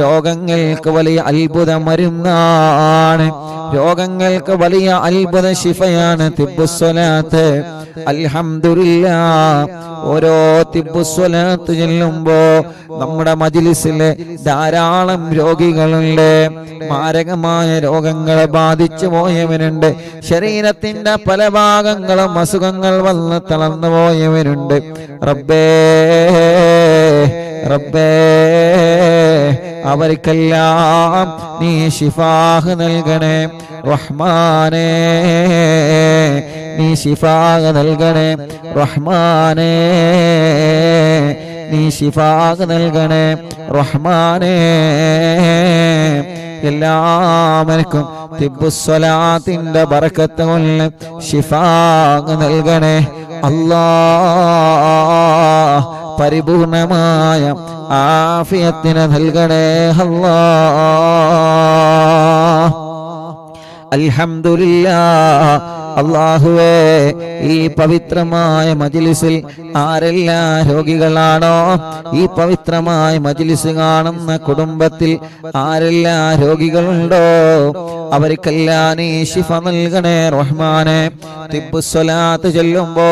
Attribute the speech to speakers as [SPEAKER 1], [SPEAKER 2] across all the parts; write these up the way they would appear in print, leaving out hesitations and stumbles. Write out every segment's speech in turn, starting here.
[SPEAKER 1] രോഗങ്ങൾക്ക് വലിയ അത്ഭുത മരുന്നാണ്, രോഗങ്ങൾക്ക് വലിയ അത്ഭുത ശിഫയാണ് തിബ്ബുസ്സലാത്ത്. അൽഹംദുലില്ലാഹ്, ഓരോ തിബ്ബുസ്സലാത്ത് ചെല്ലുമ്പോ നമ്മുടെ മജ്ലിസിലെ ധാരാളം രോഗികളുണ്ട്. മാരകമായ രോഗങ്ങളെ ബാധിച്ചു പോയവരുണ്ട്, ശരീരത്തിന്റെ പല ഭാഗങ്ങളും അസുഖങ്ങൾ വന്ന് തളർന്നു പോയവരുണ്ട്. റബ്ബേ റബ്ബേ, അവർക്കെല്ലാം നീ ശിഫാഹ് നൽകണേ റഹ്മാനേ, നീ ശിഫാഹ് നൽകണേ റഹ്മാനേ, നീ ശിഫാഹ് നൽകണേ റഹ്മാനേ. എല്ലാവർക്കും തിബ്ബുസ്സലാത്തിന്റെ ബറക്കത്ത് കൊണ്ട് ശിഫാഹ് നൽകണേ അല്ലാഹ്. പരിപൂർണമായ ആഫിയത്തിനെ നൽകണേ അല്ലാഹ്. അൽഹംദുലില്ലാഹ്. അല്ലാഹുവേ, ഈ പവിത്രമായ മജ്ലിസിൽ ആരെല്ലാം രോഗികളാണോ, ഈ പവിത്രമായ മജ്ലിസ് കാണുന്ന കുടുംബത്തിൽ ആരെല്ലാം രോഗികളുണ്ടോ, അവർക്കെല്ലാം നീ ശിഫ നൽകണേ റഹ്മാനെ. തിബ്ബുസ്സലാത്ത് ചൊല്ലുമ്പോ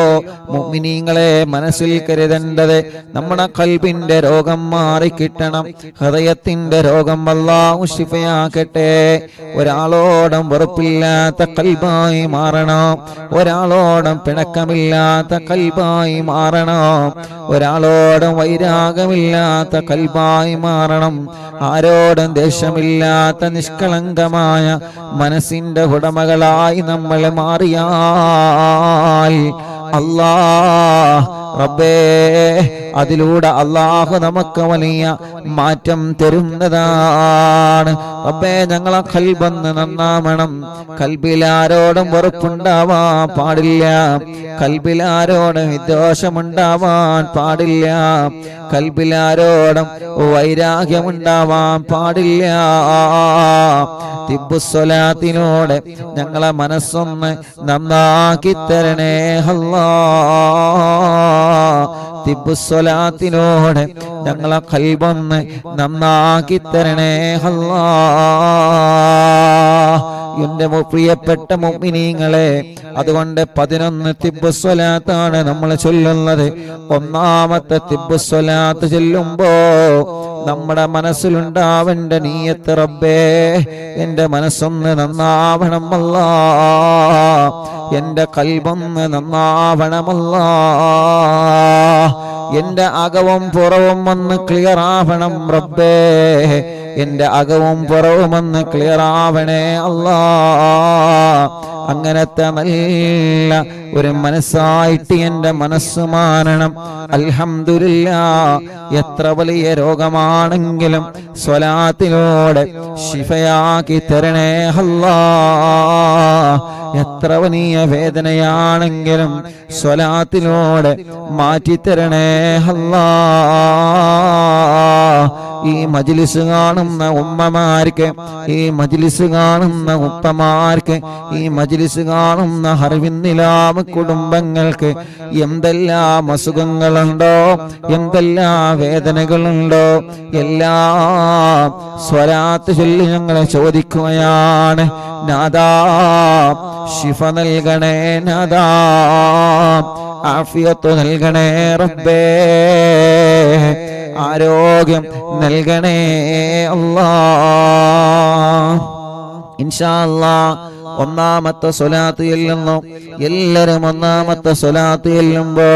[SPEAKER 1] മുഅ്മിനീങ്ങളെ മനസ്സിൽ കരുതേണ്ടത് നമ്മുടെ ഖൽബിന്റെ രോഗം മാറിക്കിട്ടണം, ഹൃദയത്തിന്റെ രോഗം അല്ലാഹു ശിഫയാക്കട്ടെ. ഒരാളോടും വെറുപ്പില്ലാത്ത ഖൽബായി മാറണം, ഒരാളോടും പിണക്കമില്ലാത്ത ഖൽബായി മാറണം, ഒരാളോടും വൈരാഗമില്ലാത്ത ഖൽബായി മാറണം, ആരോടും ദേഷ്യമില്ലാത്ത നിഷ്കളങ്കമായ മനസ്സിന്റെ ഉടമകളായി നമ്മൾ മാറിയാൽ അല്ലാഹ് റബ്ബേ, അതിലൂടെ അല്ലാഹു നമുക്ക് വലിയ മാറ്റം തരുന്നതാണ്. റബ്ബേ, ഞങ്ങളെ ഖൽബൊന്ന് നന്നാവണം. കൽബിലാരോടും വെറുപ്പുണ്ടാവാൻ പാടില്ല, കൽബിലാരോടും വിദ്വേഷമുണ്ടാവാൻ പാടില്ല, കൽബിലാരോടും വൈരാഗ്യമുണ്ടാവാൻ പാടില്ല. തിബ്ബുസ്സലാത്തിനോട് ഞങ്ങളെ മനസ്സൊന്ന് നന്നാക്കി തരണേ അല്ലാഹ്. തിബ്ബുസ്സലാത്തിനോട് ഞങ്ങളെ ഖൽബൊന്ന് നന്നാക്കി തരണേ അല്ലാഹ്. എന്റെ പ്രിയപ്പെട്ട മുഅ്മിനീങ്ങളെ, അതുകൊണ്ട് 11 തിബ്ബുസ്സലാത്താണ് നമ്മൾ ചൊല്ലുന്നത്. ഒന്നാമത്തെ തിബ്ബുസ്സലാത്ത് ചൊല്ലുമ്പോ നമ്മുടെ മനസ്സിലുണ്ടാവേണ്ട നിയ്യത്ത്, റബ്ബേ എന്റെ മനസ്സൊന്ന് നന്നാവണം അല്ലാഹ്, എന്റെ ഖൽബൊന്ന് നന്നാവണം അല്ലാഹ്, എന്റെ അകവും പുറവും ഒന്ന് ക്ലിയർ ആവണം റബ്ബേ, എന്റെ അകവും പുറവും ഒന്ന് ക്ലിയർ ആവണേ അല്ലാഹ്. അങ്ങനത്തെ നല്ല ഒരു മനസ്സായിട്ട് എന്റെ മനസ്സ് മാറണം. അൽഹംദുലില്ലാഹ്, എത്ര വലിയ രോഗമാണെങ്കിലും സ്വലാത്തിലൂടെ ശിഫയാക്കി തരണേ അല്ലാഹ്. എത്ര വലിയ വേദനയാണെങ്കിലും സ്വലാത്തിലൂടെ മാറ്റിത്തരണേ അല്ലാഹ്. ഈ മജ്ലിസ് കാണുന്ന ഉമ്മമാർക്ക്, ഈ മജ്ലിസ് കാണുന്ന ഉപ്പമാർക്ക്, ഈ മജ്ലിസ് കാണുന്ന ഹർവിന്നിലാമ കുടുംബങ്ങൾക്ക് എന്തെല്ലാം അസുഖങ്ങളുണ്ടോ, എന്തെല്ലാം വേദനകളുണ്ടോ, എല്ലാം സ്വലാത്ത് ചൊല്ലി ഞങ്ങളെ ചോദിക്കുകയാണ്. നാദാ ശിഫ നൽകണേ, നാദാ ആഫിയത്ത് നൽകണേ റബ്ബേ, ആരോഗ്യം നൽകണേ അല്ലാഹ്. ഇൻഷാ അല്ലാഹ് ഒന്നാമത്തെ സ്വലാത്ത് ചെല്ലുന്നു. എല്ലാവരും ഒന്നാമത്തെ സ്വലാത്ത് ചെല്ലുമ്പോ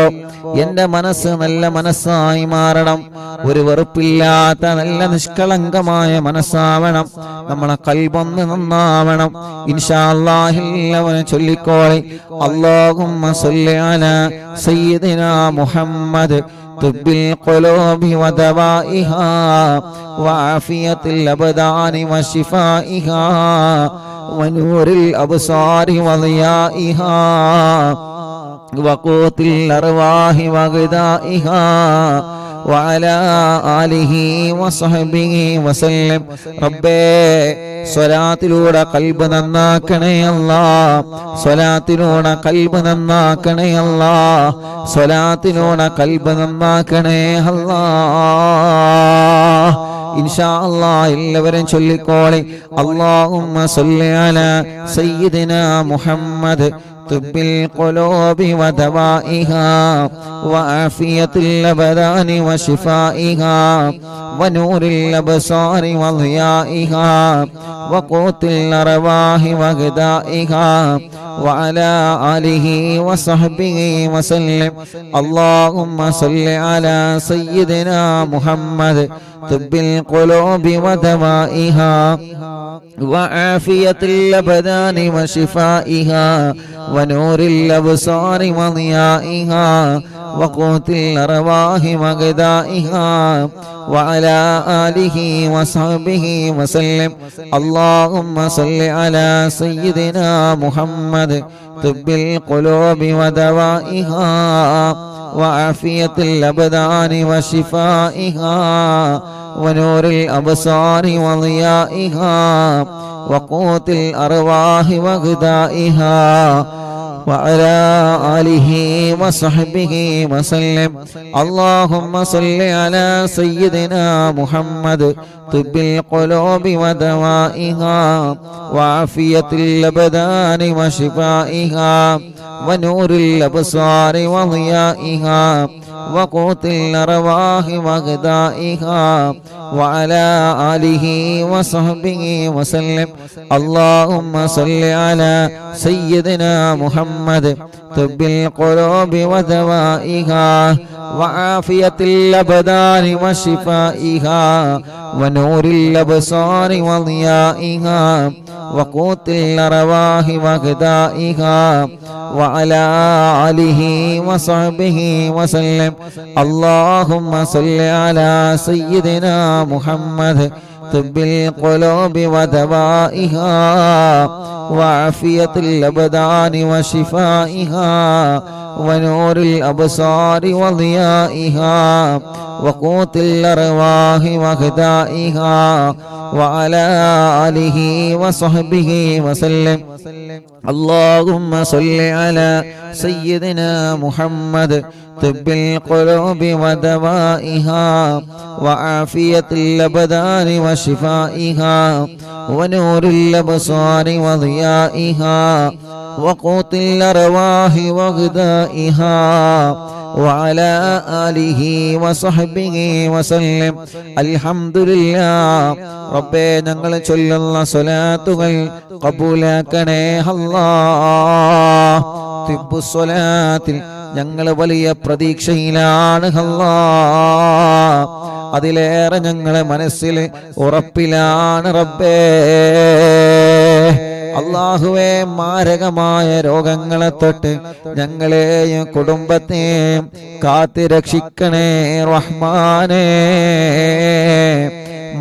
[SPEAKER 1] എന്റെ മനസ്സ് നല്ല മനസ്സായി മാറണം, ഒരു വെറുപ്പില്ലാത്ത നല്ല നിഷ്കളങ്കമായ മനസ്സാവണം, നമ്മളെ ഖൽബൊന്ന് നന്നാവണം. ഇൻഷാ അല്ലാഹ് എല്ലാവരും ചൊല്ലിക്കോളി. അല്ലാഹുമ്മ സ്വല്ലി അലാ സയ്യിദിനാ മുഹമ്മദ് طب القلوب ودوائها وعافية الأبدان وشفائها ونور الأبصار وضيائها وقوت الأرواح وغذائها وعلى آله وصحبه وسلم. ربي സ്വലാത്തിലൂടെ ഖൽബ് നന്നാക്കണേ അല്ലാഹ്, സ്വലാത്തിലൂടെ ഖൽബ് നന്നാക്കണേ അല്ലാഹ്, സ്വലാത്തിലൂടെ ഖൽബ് നന്നാക്കണേ അല്ലാഹ്. ഇൻഷാ അല്ലാഹ് എല്ലാവരും ചൊല്ലിക്കോളി. അല്ലാഹുമ്മ സ്വല്ലി അലാ സയ്യിദിനാ മുഹമ്മദ് طب القلوب ودوائها وعافية الأبدان وشفائها ونور الأبصار وضيائها وقوت الأرواح وغذائها وعلى آله وصحبه وسلم. اللهم صل على سيدنا محمد طب القلوب ودوائها وعافية الأبدان وشفائها ونور الأبصار وضيائها وقوت الأرواح وغذائها وعلى آله وصحبه وسلم. اللهم صل على سيدنا محمد طب القلوب ودوائها وعافية الأبدان وشفائها ونور الأبصار وضيائها وقوت الأرواح وغذائها وعلى آله وصحبه وسلم. اللهم صل على سيدنا محمد طب القلوب ودوائها وعافية الأبدان وشفائها ونور الأبصار وضيائها وقوت الأرواح وغذائها وعلى آله وصحبه وسلم. اللهم صل على سيدنا محمد طب القلوب ودوائها وعافية الأبدان وشفائها ونور الأبصار وضيائها وقوت الأرواح وغذائها وعلى آله وصحبه وسلم. اللهم صل على سيدنا محمد طب القلوب ودوائها وعافية الأبدان وشفائها ونور الأبصار وضيائها وقوت الأرواح وغذائها وعلى آله وصحبه وسلم. اللهم صل على سيدنا محمد طب القلوب ودوائها وعافية الأبدان وشفائها ونور الأبصار وضيائها وقوت الأرواح وغذائها وعلى آله وصحبه وسلم. الحمد لله. റബ്ബേ, ഞങ്ങൾ ചൊല്ലുന്ന സ്വലാത്തുകൾ കബൂലാക്കണേ അല്ലാഹ്. തിബ്ബുസ്വലാത്തിൽ ഞങ്ങൾ വലിയ പ്രതീക്ഷയിലാണ് അല്ലാഹ്. അതിലേറെ ഞങ്ങളെ മനസ്സിൽ ഉറപ്പിലാണ് റബ്ബേ. അല്ലാഹുവേ, മാരകമായ രോഗങ്ങളെ തൊട്ട് ഞങ്ങളെയും കുടുംബത്തെയും കാത്തുരക്ഷിക്കണേ റഹ്മാനേ.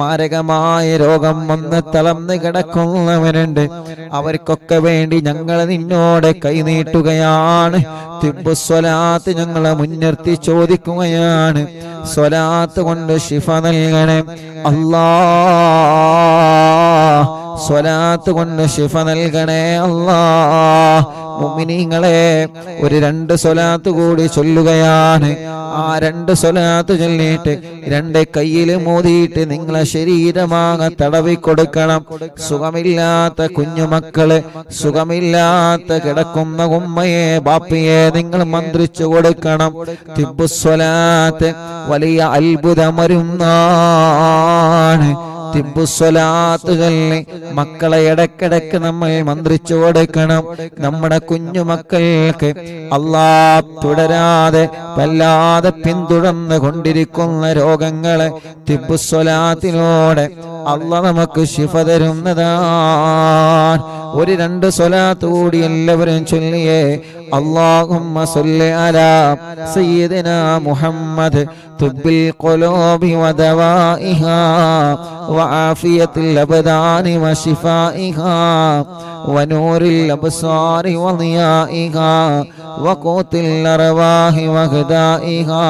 [SPEAKER 1] മാരകമായ രോഗം വന്ന് തളർന്ന് കിടക്കുന്നവരുണ്ട്. അവർക്കൊക്കെ വേണ്ടി ഞങ്ങൾ നിന്നോട് കൈനീട്ടുകയാണ്. തിബ്ബുസ്വലാത്ത് ഞങ്ങളെ മുൻനിർത്തി ചോദിക്കുകയാണ്. സ്വലാത്ത് കൊണ്ട് ശിഫ നൽകണേ അല്ലാഹ്. സ്വലാത്ത് കൊണ്ട് ശിഫ നൽകണേ അല്ലാഹ്. മുഅ്മിനീങ്ങളെ, ഒരു 2 സ്വലാത്ത് കൂടി ചൊല്ലുകയാണ്. ആ 2 സ്വലാത്ത് ചൊല്ലിയിട്ട് 2 കയ്യിൽ മോദിയിട്ട് നിങ്ങളെ ശരീരമാകെ തടവി കൊടുക്കണം. സുഖമില്ലാത്ത കുഞ്ഞുമക്കള്, സുഖമില്ലാത്ത കിടക്കുന്ന ഉമ്മയെ ബാപ്പയെ നിങ്ങൾ മന്ത്രിച്ചു കൊടുക്കണം. തിബ്ബുസ്വലാത്ത് വലിയ അത്ഭുതമരുന്നാണ്. തിബ്ബുസ്വലാത്ത് ചൊല്ലി മക്കളെ ഇടക്കിടക്ക് നമ്മൾ മന്ത്രിച്ചു കൊടുക്കണം. നമ്മുടെ കുഞ്ഞുമക്കൾക്ക് അല്ലാഹ് തുടരാതെ വല്ലാതെ പിന്തുടർന്ന് കൊണ്ടിരിക്കുന്ന രോഗങ്ങളെ തിബ്ബുസ്വലാത്തിലൂടെ അല്ലാഹ് നമുക്ക് ശിഫ തരുന്നതാണ്. ഒരു 2 സ്വലാത്ത് കൂടി എല്ലാവരും ചൊല്ലിയേ. اللهم صل على سيدنا محمد طب القلوب ودوائها وعافية الأبدان وشفائها ونور الأبصار وضيائها وقوت الأرواح وغذائها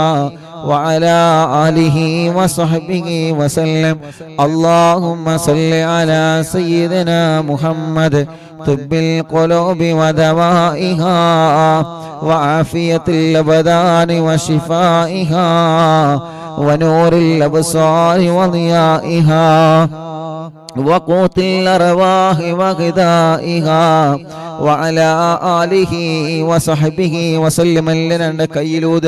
[SPEAKER 1] وعلى آله وصحبه وسلم. اللهم صل على سيدنا محمد طب القلوب ودوائها وعافية الأبدان وشفائها ونور الأبصار وضيائها وقوت الأرواح وغذائها وعلى آله وصحبه وسلم لنا കയ്യിലൂത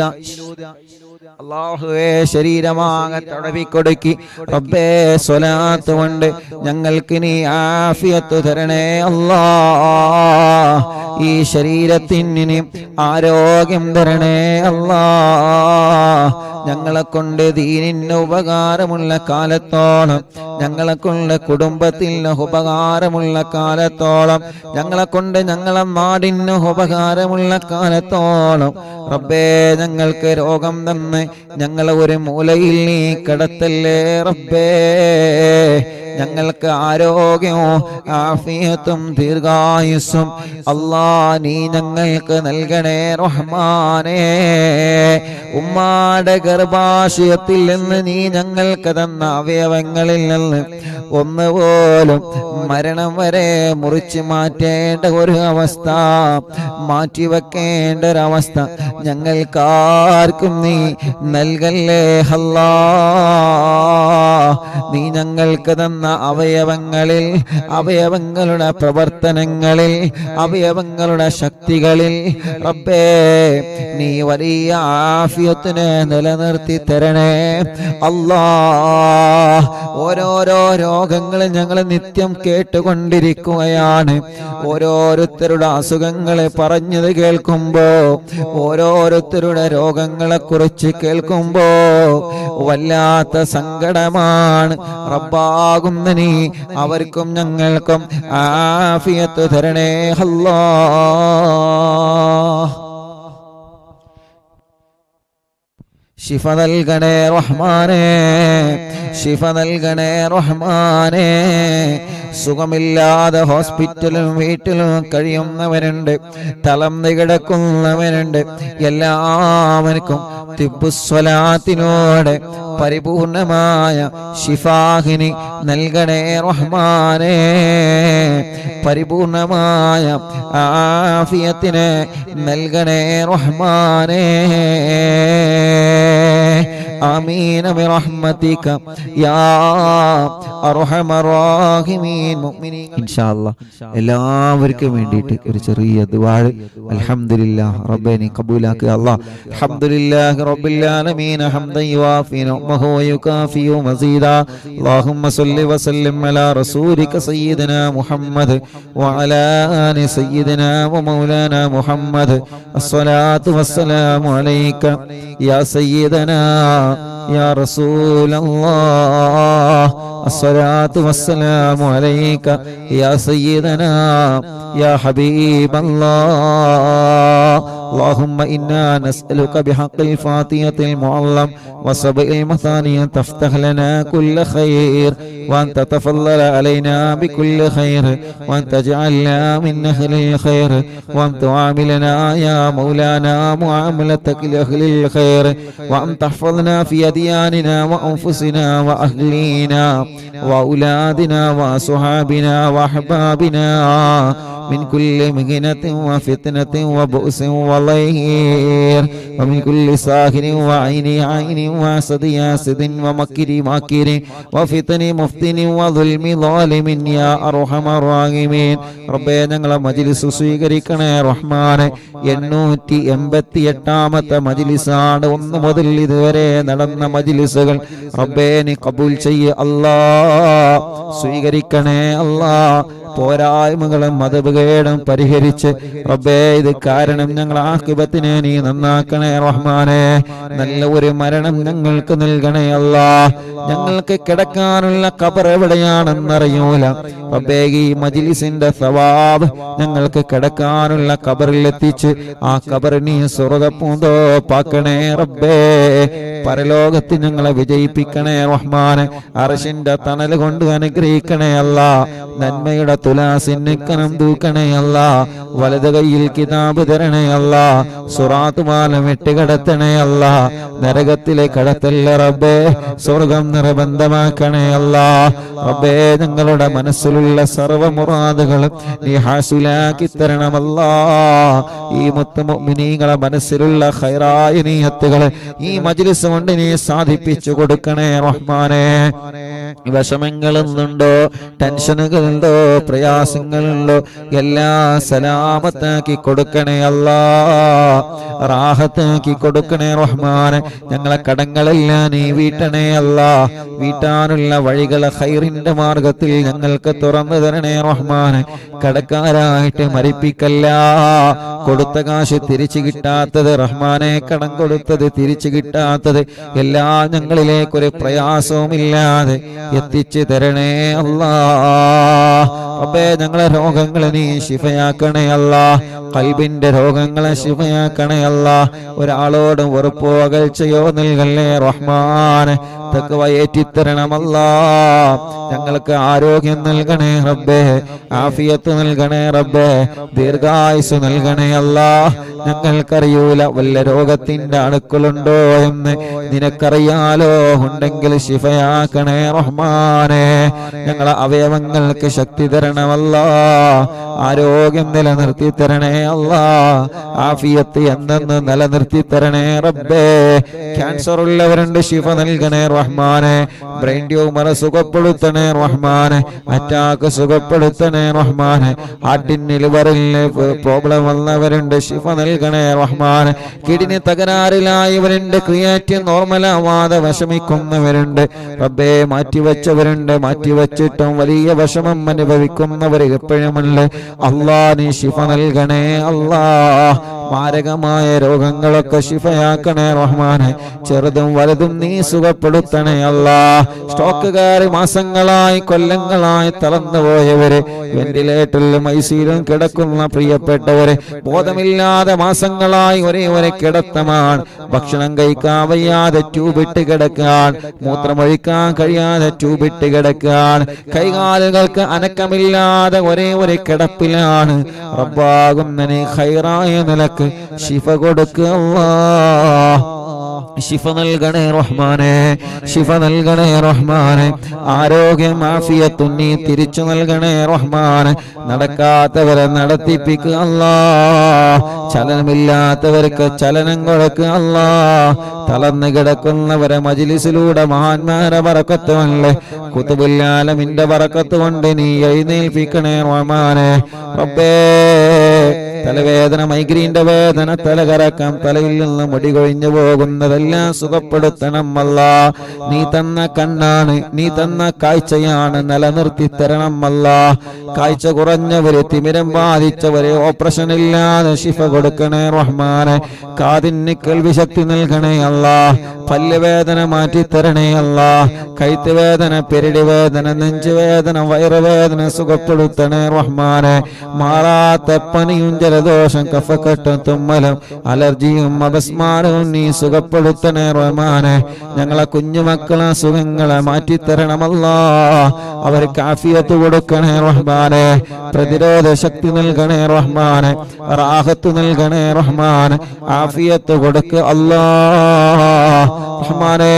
[SPEAKER 1] അല്ലാഹുവേ ശരീരമാകെ തടവിക്കൊടുക്കി റബ്ബേ സ്വലാത്ത് കൊണ്ട് ഞങ്ങൾക്ക് നീ ആഫിയത്ത് തരണേ അല്ലാഹ് ഈ ശരീരത്തിന് ആരോഗ്യം തരണേ അല്ലാഹ് ഞങ്ങളെ കൊണ്ട് ദീനിന് ഉപകാരമുള്ള കാലത്തോളം ഞങ്ങളെ കൊണ്ട് കുടുംബത്തിന് ഉപകാരമുള്ള കാലത്തോളം ഞങ്ങളെ കൊണ്ട് ഞങ്ങളെ നാടിന് ഉപകാരമുള്ള കാലത്തോളം റബ്ബേ ഞങ്ങൾക്ക് രോഗം തന്ന് ഞങ്ങളെ ഒരു മൂലയിൽ നീ കിടത്തല്ലേ റബ്ബേ ഞങ്ങൾക്ക് ആരോഗ്യവും ആഫിയത്തും ദീർഘായുസ്സും അല്ലാ നീ ഞങ്ങൾക്ക് നൽകണേ റഹ്മാനേ ഉമ്മാടെ ഗർഭാശയത്തിൽ നിന്ന് നീ ഞങ്ങൾക്ക് തന്ന അവയവങ്ങളിൽ നിന്ന് ഒന്നുപോലും മരണം വരെ മുറിച്ച് മാറ്റേണ്ട ഒരു അവസ്ഥ മാറ്റിവെക്കേണ്ട ഒരവസ്ഥ ഞങ്ങൾക്കാർക്കും നീ നൽകല്ലേ അല്ലാ നീ ഞങ്ങൾക്ക് തന്ന അവയവങ്ങളിൽ അവയവങ്ങളുടെ പ്രവർത്തനങ്ങളിൽ അവയവങ്ങളുടെ ശക്തികളിൽ റബ്ബേ നീ വലിയ ആഫിയത്തിനെ നിലനിർത്തി തരണേ അല്ലാഹ് ഓരോരോ രോഗങ്ങൾ ഞങ്ങൾ നിത്യം കേട്ടുകൊണ്ടിരിക്കുകയാണ് ഓരോരുത്തരുടെ അസുഖങ്ങളെ പറഞ്ഞത് കേൾക്കുമ്പോ ഓരോരുത്തരുടെ രോഗങ്ങളെ കുറിച്ച് കേൾക്കുമ്പോ വല്ലാത്ത സങ്കടമാണ് റബ്ബാകുന്ന നീ അവർക്കും ഞങ്ങൾക്കും ആഫിയത്ത് തരണേ അല്ലാഹ് ശിഫ നൽകണേ റഹ്മാനേ ശിഫ നൽകണേ റഹ്മാനേ സുഖമില്ലാതെ ഹോസ്പിറ്റലും വീട്ടിലും കഴിയുന്നവരുണ്ട് തളർന്നു കിടക്കുന്നവരുണ്ട് എല്ലാവർക്കും തിബ്ബുസ്വലാത്തിനോട് പരിപൂർണമായ ശിഫാഹിനി നൽകണേ റഹ്മാനേ പരിപൂർണമായ ആഫിയത്തിനെ നൽകണേ റഹ്മാനേ ആമീൻ ബിറഹ്മതിക യാ അർഹമർ റഹീമീൻ മുഅ്മിനീൻ ഇൻഷാ അല്ലാഹ് എല്ലാവർക്കും വേണ്ടിയിട്ട് ഒരു ചെറിയ ദുആ അൽഹംദുലില്ലാഹ് റബ്ബേ നീ ഖബൂലാക്കുക അല്ലാഹ് അൽഹംദുലില്ലാഹി റബ്ബിൽ ആലമീൻ ഹംദൻ യുവാഫി നിഅമഹു വയുകാഫി മസീദാ അല്ലാഹുമ്മ സ്വല്ലി വസല്ലിം അലാ റസൂലിക സയ്യിദനാ മുഹമ്മദ് വഅലാ ആലി സയ്യിദനാ വമൗലാനാ മുഹമ്മദ് അസ്സലാത്തു വസ്സലാമു അലൈക യാ സയ്യിദനാ يا رسول الله الصلاة والسلام عليك يا سيدنا يا حبيب الله اللهم إنا نسألك بحق الفاتحة المعلم وسبع المثاني تفتح لنا كل خير وأن تتفضل علينا بكل خير وأن تجعلنا من أهل الخير وأن تعاملنا يا مولانا معاملتك لأهل الخير وأن تحفظنا في أدياننا وأنفسنا وأهلينا وأولادنا وصحابنا وأحبابنا من كل مهنة وفتنة وبؤس وضير ومن كل ساهر وعين عين وحسد حاسد ومكر ماكر وفتن مفتن وظلم ظالم يا أرحم الراحمين ربنا ഞങ്ങളെ മജ്ലിസ് സ്വീകരിക്കണേ റഹ്മാനെ 888ാമത്തെ മജ്ലിസാണ് ഒന്ന് മുതൽ ഇതുവരെ നടന്ന മജ്ലിസുകൾ റബ്ബേ നീ കബൂൽ ചെയ്യ അല്ലാഹ് സ്വീകരിക്കണേ അല്ലാഹ് പോരായ്മകളും മതഭേദം പരിഹരിച്ച് റബ്ബേ ഇത് കാരണം ഞങ്ങൾ ആഖിബത്തിനെ നീ നന്നാക്കണേ റഹ്മാനെ നല്ല ഒരു മരണം ഞങ്ങൾക്ക് നൽകണേ അല്ലാഹ് ഞങ്ങൾക്ക് കിടക്കാനുള്ള ഖബർ എവിടെയാണെന്നറിയൂല റബ്ബേ ഈ മജ്ലിസിന്റെ സവാബ് ഞങ്ങൾക്ക് കിടക്കാനുള്ള ഖബറിൽ എത്തിച്ച് ആ ഖബർ നീ സ്വർഗ്ഗപൂന്തോപ്പാക്കണേ റബ്ബേ പരലോകത്ത് ഞങ്ങളെ വിജയിപ്പിക്കണേ റഹ്മാനെ അർശിന്റെ തണൽ കൊണ്ട് അനുഗ്രഹിക്കണേ അനുഗ്രഹിക്കണേ അല്ല. നന്മയുടെ തുലാസിന് കനം തൂക്കണേ അല്ല. വലത് കൈയിൽ കിതാബ് തരണേ അല്ല. സുറാത്ത് പാലം ഇട്ടുകടത്തണേ അല്ല. നരകത്തിലെ കടത്തല്ല റബ്ബേ, സ്വർഗം നിർബന്ധമാക്കണേ അല്ല. റബ്ബേ, ഞങ്ങളുടെ മനസ്സിലുള്ള സർവ്വ മുറാദുകളും നീ ഹാസിലാക്കി തരണമല്ല. ഈ മുഅ്മിനീങ്ങളെ മനസ്സിലുള്ള ഖൈറായ നിയത്തുകൾ ഈ മജ്ലിസ് കൊണ്ട് നീ സാധിപ്പിച്ചു കൊടുക്കണേ റഹ്മാനേ. വിഷമങ്ങളുണ്ടോ, ടെൻഷനുകളുണ്ടോ, പ്രയാസങ്ങളുണ്ടോ, എല്ലാം സലാമത്താക്കി കൊടുക്കണേ അല്ലാ, റാഹത്താക്കി കൊടുക്കണേ റഹ്മാനെ. ഞങ്ങളെ കടങ്ങളെല്ലാം നീ വീട്ടണേ അല്ലാ. വീട്ടാനുള്ള വഴികളെ ഖൈറിന്റെ മാർഗത്തിൽ ഞങ്ങൾക്ക് തുറന്നു തരണേ റഹ്മാനെ. കടക്കാരായിട്ട് മരിപ്പിക്കല്ല. കൊടുത്ത കാശ് തിരിച്ചു കിട്ടാത്തത് റഹ്മാനെ, കടം കൊടുത്തത് തിരിച്ചു കിട്ടാത്തത് എല്ലാം ഞങ്ങളിലേക്കൊരു പ്രയാസവുമില്ലാതെ എത്തിച്ചു തരണേ അല്ലാ. റബ്ബേ, ഞങ്ങളെ രോഗങ്ങളെ നീ ശിഫയാക്കണേ അല്ലാ. ഖൽബിന്റെ രോഗങ്ങളെ ശിഫയാക്കണേ അല്ലാ. ഒരാളോടും വെറുപ്പോ അകൽച്ചയോ നൽകല്ലേ റഹ്മാനെ. തഖ്വ ഏറ്റിത്തരണമല്ലാ. ഞങ്ങൾക്ക് ആരോഗ്യം നൽകണേ റബ്ബേ, ആഫിയത്ത് നൽകണേ റബ്ബേ, ദീർഘായുസ് നൽകണേ അല്ലാ. ഞങ്ങൾക്കറിയൂല വല്ല രോഗത്തിന്റെ അണുക്കളുണ്ടോ എന്ന്, നിനക്കറിയാലോ. ഉണ്ടെങ്കിൽ ശിഫയാക്കണേ റഹ്മാനെ. ഞങ്ങളെ അവയവങ്ങൾക്ക് ശക്തി തരണമല്ലാ. ആരോഗ്യം നിലനിർത്തി തരണേ അല്ലാ. ആഫിയത്ത് എന്തെന്ന് നിലനിർത്തി തരണേ റബ്ബേ. ക്യാൻസർ ഉള്ളവരുണ്ട്, ശിഫ നൽകണേ റഹ്മാനെ. ബ്രെയിൻ ട്യൂമർ സുഖപ്പെടുത്തണേ റഹ്മാനെ. അറ്റാക്ക് സുഖപ്പെടുത്തണേ റഹ്മാനെ. ഹാർട്ടിന് ലിവറിന് പ്രോബ്ലം വന്നവരുണ്ട്, ശിഫ നൽകണേ റഹ്മാനെ. കിഡ്നി തകരാറിലായവരുണ്ട്, ക്രിയാറ്റിൻ നോർമലാവാതെ വിഷമിക്കുന്നവരുണ്ട് റബ്ബേ. മാറ്റിവെച്ചവരുണ്ട്, മാറ്റിവെച്ചിട്ടും വലിയ വിഷമം അനുഭവിക്കുന്നവർ എപ്പോഴുമുണ്ട്. അല്ലാ, നീ ശിഫ നൽകണേ അല്ലാ. മാരകമായ രോഗങ്ങളൊക്കെ ശിഫയാക്കണേ റഹ്മാനെ. ചെറുതും വലുതും നീ സുഖപ്പെടുത്തണേ അല്ലാ. സ്റ്റോക്കുകാർ മാസങ്ങളായി കൊല്ലങ്ങളായി തളർന്നുപോയവര്, വെന്റിലേറ്ററിലും ഐസിയിലും കിടക്കുന്ന പ്രിയപ്പെട്ടവര്, ബോധമില്ലാതെ മാസങ്ങളായി ഒരേ കിടത്തമാണ്. ഭക്ഷണം കഴിക്കാൻ വയ്യാതെ ട്യൂബിട്ട് കിടക്കാൻ, മൂത്രമൊഴിക്കാൻ കഴിയാതെ ട്യൂബിട്ട് കിടക്കാൻ, കൈകാലുകൾക്ക് അനക്കമില്ലാതെ ഒരേ കിടപ്പിലാണ്. റബ്ബാകുന്ന നീ ഖൈറായ നിലക്ക് ശിഫ കൊടുക്കുക അല്ലാഹ്. ശിഫ നൽകണേ റഹ്മാനെ, ശിഫ നൽകണേ റഹ്മാനെ. ആരോഗ്യം ആഫിയത്തും നീ തിരിച്ചു നൽകണേ റഹ്മാനെ. നടക്കാത്തവരെ നടത്തിപ്പിക്കുക അല്ലാ. ചലനമില്ലാത്തവർക്ക് ചലനം കൊടുക്കുക അല്ലാ. തളർന്നു കിടക്കുന്നവരെ മജ്ലിസിലൂടെ മഹാന്മാരെ ബറക്കത്ത് കൊണ്ട്, ഖുതുബുൽ ആലമിന്റെ ബറക്കത്ത് കൊണ്ട് നീ എഴുന്നേൽപ്പിക്കണേ റഹ്മാനെ. റബ്ബേ, തലവേദന, മൈഗ്രീന്റെ വേദന, തലകറക്കം, തലയിൽ നിന്ന് മുടി കൊഴിഞ്ഞു പോകുന്നതെല്ലാം സുഖപ്പെടുത്തണം അല്ലാ. നീ തന്ന കണ്ണാണ്, നീ തന്ന കാഴ്ചയാണ്, നിലനിർത്തി തരണം അല്ലാ. കാഴ്ച കുറഞ്ഞവര്, തിമിരം ബാധിച്ചവര്, ഓപ്പറേഷൻ ഇല്ലാതെ ശിഫ കൊടുക്കണേ റഹ്മാനെ. കാതിന് കേൾവി ശക്തി നൽകണേ അല്ലാ. പല്ലുവേദന മാറ്റി തരണേ അല്ലാ. കൈത്ത് വേദന, പെരടി വേദന, നെഞ്ചുവേദന, വയറുവേദന സുഖപ്പെടുത്തണേ റഹ്മാനെ. മാറാത്ത പനിയും ജലദോഷം, കഫക്കെട്ടും, തുമ്മലും, അലർജിയും, അപസ്മാരവും നീ സുഖപ്പെടുത്തണേ റഹ്മാനെ. ഞങ്ങളെ കുഞ്ഞുമക്കളെ സുഖങ്ങളെ മാറ്റിത്തരണമല്ലാ. അവർക്ക് ആഫിയത്ത് കൊടുക്കണേ റഹ്മാനെ. പ്രതിരോധ ശക്തി നൽകണേ റഹ്മാനെ. റാഹത്ത് നൽകണേ റഹ്മാനെ. ആഫിയത്ത് കൊടുക്ക അല്ലാ റഹ്മാനെ.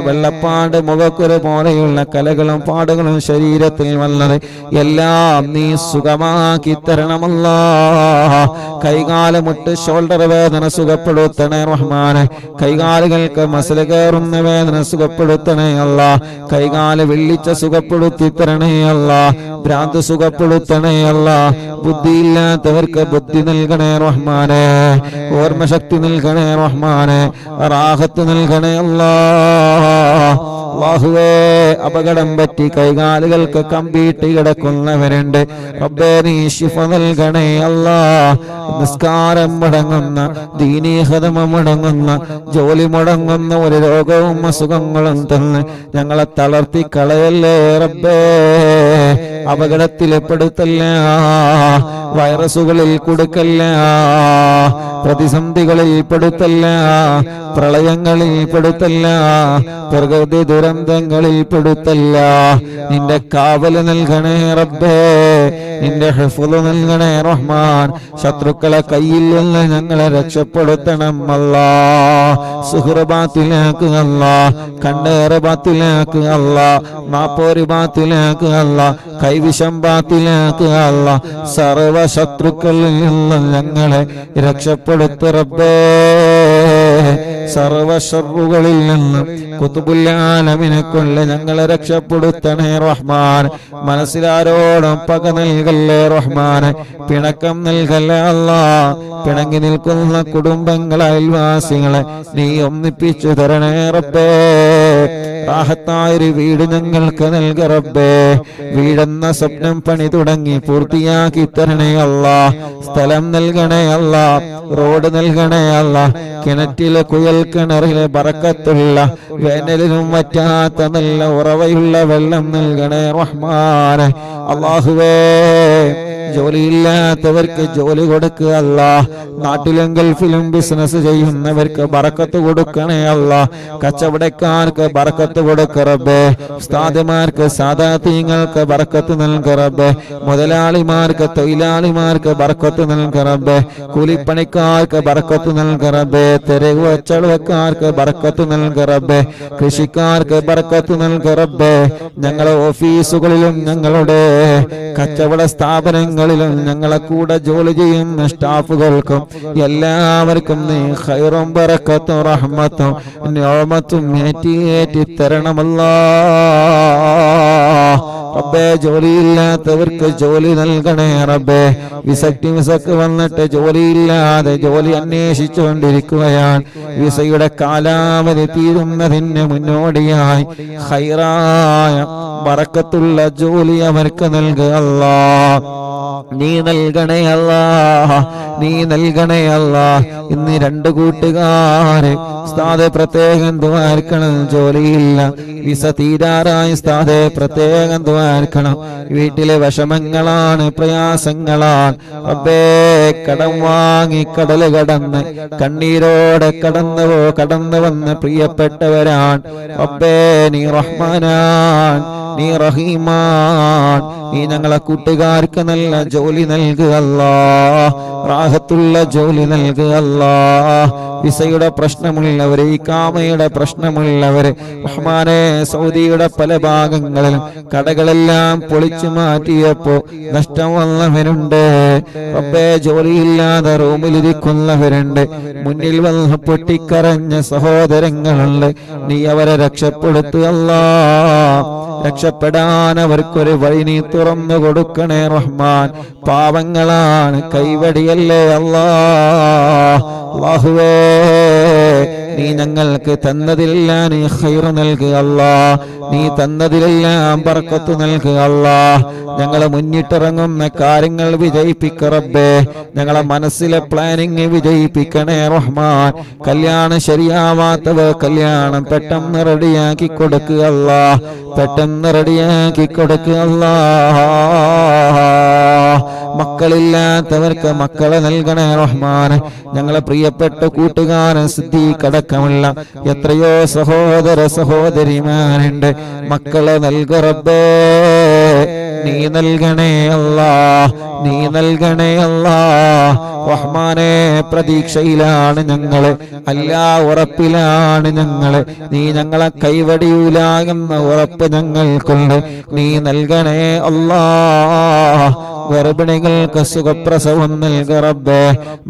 [SPEAKER 1] വെള്ളപ്പാട്, മുഖക്കുരു പോലെയുള്ള കലകളും പാടുകളും ശരീരത്തിൽ വന്നത് എല്ലാം നീ സുഖമാക്കി തരണമല്ലാ. കൈകാല് മുട്ട്, ഷോൾഡർ വേദന സുഖപ്പെടുത്തണേ റഹ്മാനെ. കൈകാലുകൾക്ക് മസിൽ കയറുന്ന വേദന സുഖപ്പെടുത്തണേ അല്ലാ. കൈകാല് വെള്ളിച്ച സുഖപ്പെടുത്തി തരണേ അല്ലാ. ഭ്രാന്ത് സുഖപ്പെടുത്തണേ അല്ലാ. ബുദ്ധിയില്ലാത്തവർക്ക് ബുദ്ധി നൽകണേ റഹ്മാനെ. ഓർമ്മശക്തി നൽകണേ റഹ്മാനെ. റാഹത്ത് നൽകണേ അല്ലാ. അല്ലാഹുവേ, അപകടം പറ്റി കൈകാലുകൾക്ക് കമ്പിയിട്ട് കിടക്കുന്നവരുണ്ട് റബ്ബേ, നീ ശിഫ നൽകണേ അല്ലാ. നിസ്കാരം മുടങ്ങുന്ന, ദീനീ ഖദമം മുടങ്ങുന്ന, ജോലി മുടങ്ങുന്ന ഒരു രോഗവും അസുഖങ്ങളും തന്ന് ഞങ്ങളെ തളർത്തി കളയല്ലേ റബ്ബേ. അപകടത്തിൽ പെടുത്തല്ല, വൈറസുകളിൽ കൊടുക്കല്ല, പ്രതിസന്ധികളിൽ പെടുത്തല്ല, പ്രളയങ്ങളിൽ പെടുത്തല്ല, പ്രകൃതി ദുരന്തങ്ങളിൽ പെടുത്തല്ല. നിന്റെ കാവല് നൽകണേ റബ്ബേ, നിന്റെ ഹിഫ്ള് നൽകണേ റഹ്മാൻ. ശത്രുക്കളെ കയ്യിൽ നിന്ന് ഞങ്ങളെ രക്ഷപ്പെടുത്തണം അല്ലാ. സുഹൃ ബാത്തിലാക്ക് അല്ലാ, കണ്ണേറ് ബാത്തിലാക്ക് അല്ലാ, നാപ്പോര് ബാത്തിലാക്ക് അല്ലാ, കൈവിഷം ബാത്തിലാക്ക് അല്ലാ. സർവ ശത്രുക്കളിൽ നിന്ന് ഞങ്ങളെ രക്ഷപ്പെടുത്ത റബ്ബേ. സർവ ശർറുകളിൽ നിന്ന് ഖുതുബുൽ ആലമിനെ കൊണ്ട് ഞങ്ങളെ രക്ഷപ്പെടുത്തണേ റഹ്മാൻ. മനസ്സിലാരോടും പക നൽകല്ലേ റഹ്മാൻ, പിണക്കം നൽകല്ലേ അല്ലാ. പിണങ്ങി നിൽക്കുന്ന കുടുംബങ്ങളെ, അയൽവാസികളെ നീ ഒന്നിപ്പിച്ചു തരണേ റബ്ബേ. റാഹത്തായൊരു വീട് ഞങ്ങൾക്ക് നൽക റബ്ബേ. വീടെന്ന സ്വപ്നം പണി തുടങ്ങി പൂർത്തിയാക്കി തരണേ അല്ലാ. സ്ഥലം നൽകണേ അല്ലാ, റോഡ് നൽകണേ അല്ലാ. കിണറ്റിലെ കുയൽ കിണറിലെ ബറക്കത്തുള്ള, വേനലിനും വറ്റാത്ത നല്ല ഉറവയുള്ള വെള്ളം നൽകണേ റഹ്മാനെ. അല്ലാഹുവേ, ജോലിയില്ലാത്തവർക്ക് ജോലി കൊടുക്കുക അല്ലാ. നാട്ടിലും ഗൾഫിലും ബിസിനസ് ചെയ്യുന്നവർക്ക് ബറക്കത്ത് കൊടുക്കണേ അല്ലാ. കച്ചവടക്കാർക്ക് ബറക്കത്ത് കൊടുക്ക റബ്ബേ. ഉസ്താദുമാർക്ക് സാദാതീങ്ങൾക്ക് ബറക്കത്ത് നൽക റബ്ബേ. മുതലാളിമാർക്ക് തൊഴിലാളിമാർക്ക് ബറക്കത്ത് നൽക റബ്ബേ. കൂലിപ്പണിക്കാർക്ക് ബറക്കത്ത് നൽക റബ്ബേ. തെരുവ് കച്ചവടക്കാർക്ക് ബറക്കത്ത് നൽക റബ്ബേ. കൃഷിക്കാർക്ക് ബറക്കത്ത് നൽക റബ്ബേ. ഞങ്ങളെ ഓഫീസുകളിലും ഞങ്ങളുടെ കച്ചവട സ്ഥാപനങ്ങളിലും ഞങ്ങളെ കൂടെ ജോലി ചെയ്യുന്ന സ്റ്റാഫുകൾക്കും എല്ലാവർക്കും നീ ഖൈറും ബറക്കത്തും റഹ്മത്തും നിഅമത്തും ഏറ്റി തരണമല്ലാ. റബ്ബേ, ജോലിയില്ലാത്തവർക്ക് ജോലി നൽകണേ റബ്ബേ. വിസക്ക് വന്നിട്ട് ജോലിയില്ലാതെ ജോലി അന്വേഷിച്ചുകൊണ്ടിരിക്കുകയാണ്. വിസയുടെ കാലാവധി തീരുന്നതിന് മുന്നോടിയായി ഖൈറായ ബറക്കത്തുള്ള ജോലി അവർക്ക് നൽകുക അല്ലാ. നീ നൽകണേ അല്ലാ, നീ നൽകണേ അല്ലാ. ഇന്ന് രണ്ട് കൂട്ടുകാര് ഉസ്താദെ പ്രത്യേകം ദുആർക്കണം, ജോലിയില്ല, വിസ തീരാറായി ഉസ്താദെ പ്രത്യേകം ദുആർക്കണം. വീട്ടിലെ വിഷമങ്ങളാണ്, പ്രയാസങ്ങളാണ് റബ്ബേ. കടം വാങ്ങി കടല് കടന്ന് കണ്ണീരോടെ കടന്നു വന്ന് പ്രിയപ്പെട്ടവരാണ് റബ്ബേ. നീ റഹ്മാനാൻ, നീ റഹീമാൻ. നീ ഞങ്ങളെ കൂട്ടുകാർക്ക് നല്ല ജോലി നൽകുക അല്ലാ, റാഹത്തുള്ള ജോലി നൽകുക അല്ലാ. വിസയുടെ പ്രശ്നമുള്ളവര്, ഇഖാമയുടെ പ്രശ്നമുള്ളവര് റഹ്മാനെ, സൗദിയുടെ പല ഭാഗങ്ങളിലും കടകളെല്ലാം പൊളിച്ചു മാറ്റിയപ്പോ നഷ്ടം വന്നവരുണ്ട് റബ്ബേ. ജോലിയില്ലാതെ റൂമിലിരിക്കുന്നവരുണ്ട്. മുന്നിൽ വന്ന് പൊട്ടിക്കരഞ്ഞ സഹോദരങ്ങളുണ്ട്. നീ അവരെ രക്ഷപ്പെടുത്തുക അല്ലാ. രക്ഷപ്പെടാൻ അവർക്കൊരു വഴി നീ തുറന്നു കൊടുക്കണേ റഹ്മാൻ. പാവങ്ങളാണ്, കൈവടിയല്ലേ അല്ലാ. അല്ലാഹുവേ, നീ ഞങ്ങൾക്ക് തന്നതിലെല്ലാം നീ ഖൈർ നൽകുക അല്ലാ. നീ തന്നതിലെല്ലാം ബർക്കത്ത് നൽകുക അല്ലാ. ഞങ്ങളെ മുന്നിട്ടിറങ്ങുന്ന കാര്യങ്ങൾ വിജയിപ്പിക്ക റബ്ബേ. ഞങ്ങളെ മനസ്സിലെ പ്ലാനിങ് വിജയിപ്പിക്കണേ റഹ്മാൻ. കല്യാണം ശരിയാവാത്തവർ കല്യാണം പെട്ടെന്ന് റെഡിയാക്കി കൊടുക്കുക അല്ലാ, പെട്ടെന്ന് റെഡിയാക്കി കൊടുക്കുക അല്ലാ. മക്കളില്ലാത്തവർക്ക് മക്കളെ നൽകണേ റഹ്മാൻ. ഞങ്ങളെ പ്രിയപ്പെട്ട കൂട്ടുകാരൻ സിദ്ദീഖ് അടക്കമുള്ള എത്രയോ സഹോദര സഹോദരിമാരുണ്ട്. മക്കളെ നൽക റബ്ബേ. നീ നൽകണേ അല്ലാ, നീ നൽകണേ അല്ലാ. റഹ്മാനെ, പ്രതീക്ഷയിലാണ് ഞങ്ങള്, അല്ലാ ഉറപ്പിലാണ് ഞങ്ങള്. നീ ഞങ്ങളെ കൈവടിയൂല എന്ന ഉറപ്പ് ഞങ്ങൾക്കുണ്ട്. നീ നൽകണേ അല്ലാ. ഗർഭിണികൾക്ക് സുഖപ്രസവം നൽക റബ്ബേ.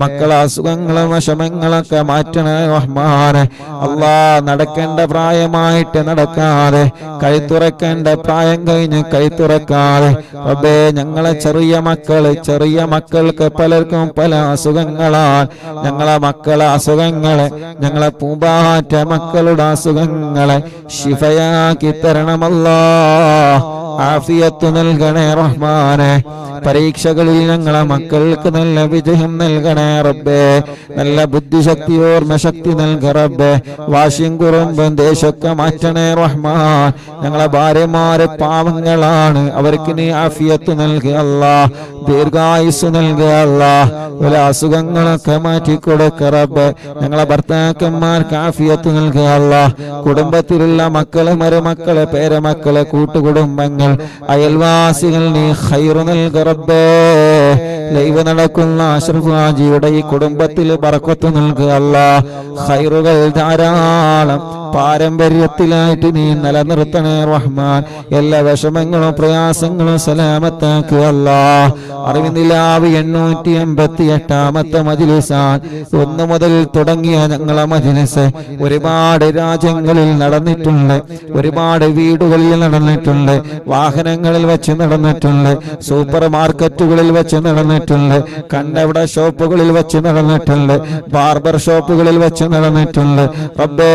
[SPEAKER 1] മക്കളെ അസുഖങ്ങളും വിഷമങ്ങളൊക്കെ മാറ്റണേ റഹ്മാനെ. അല്ലാ, നടക്കേണ്ട പ്രായമായിട്ട് നടക്കാതെ, കൈത്തുറക്കേണ്ട പ്രായം കഴിഞ്ഞ് കൈത്തുറക്കാതെ റബ്ബേ, ഞങ്ങളെ ചെറിയ മക്കൾക്ക് പലർക്കും പല അസുഖങ്ങളാണ്. ഞങ്ങളെ മക്കളെ അസുഖങ്ങളെ, ഞങ്ങളെ പൂമ്പാറ്റ മക്കളുടെ അസുഖങ്ങളെ ശിഫയാക്കി തരണമല്ലാ. ആഫിയത്ത് നൽകണേ റഹ്മാനെ. പരീക്ഷകളിൽ ഞങ്ങളെ മക്കൾക്ക് നല്ല വിജയം നൽകണേ റബ്ബേ. നല്ല ബുദ്ധിശക്തി, ഓർമ്മശക്തി നൽക റബ്ബേ. വാശിയും കുറുമ്പും ദേശമൊക്കെ മാറ്റണേ റഹ്മാൻ. ഞങ്ങളെ ഭാര്യമാരെ പാവങ്ങളാണ്, അവർക്ക് നീ ആഫിയത്ത് നൽകുക അല്ലാ. ദീർഘായുസ് നൽകുക അല്ലാഹ്. വല്ല അസുഖങ്ങളൊക്കെ മാറ്റിക്കൊടുക്ക റബ്ബേ. ഞങ്ങളെ ഭർത്താക്കന്മാർക്ക് ആഫിയത്ത് നൽകുക അല്ലാഹ്. കുടുംബത്തിലുള്ള മക്കള്, മരുമക്കള്, പേരമക്കള്, കൂട്ടുകുടുംബങ്ങൾ, അയൽവാസികൾ നീ ഖൈറ് നൽകുക റബ്ബേ. ലൈവ് നടക്കുന്ന അഷ്റഫ് ഹാജിയുടെ ഈ കുടുംബത്തിൽ ബർക്കത്ത് നൽകുക അല്ലാഹ്. ഖൈറുകൾ ധാരാളം പാരമ്പര്യത്തിലായിട്ട് നീ നിലനിർത്തണേ റഹ്മാൻ. എല്ലാ വിഷമങ്ങളും പ്രയാസങ്ങളും സലാമത്താക്കുക അല്ലാഹ്. അറിവിനിലാവ് 888 മജ്‌ലിസാൻ 1 മുതൽ തുടങ്ങിയ ഞങ്ങളെ മജ്‌ലിസ് ഒരുപാട് രാജ്യങ്ങളിൽ നടന്നിട്ടുണ്ട്, ഒരുപാട് വീടുകളിൽ നടന്നിട്ടുണ്ട്, വാഹനങ്ങളിൽ വെച്ച് നടന്നിട്ടുണ്ട്, സൂപ്പർ മാർക്കറ്റുകളിൽ വെച്ച് നടന്നിട്ടുണ്ട്, കണ്ണവിട ഷോപ്പുകളിൽ വെച്ച് നടന്നിട്ടുണ്ട്, ബാർബർ ഷോപ്പുകളിൽ വെച്ച് നടന്നിട്ടുണ്ട്. റബ്ബേ,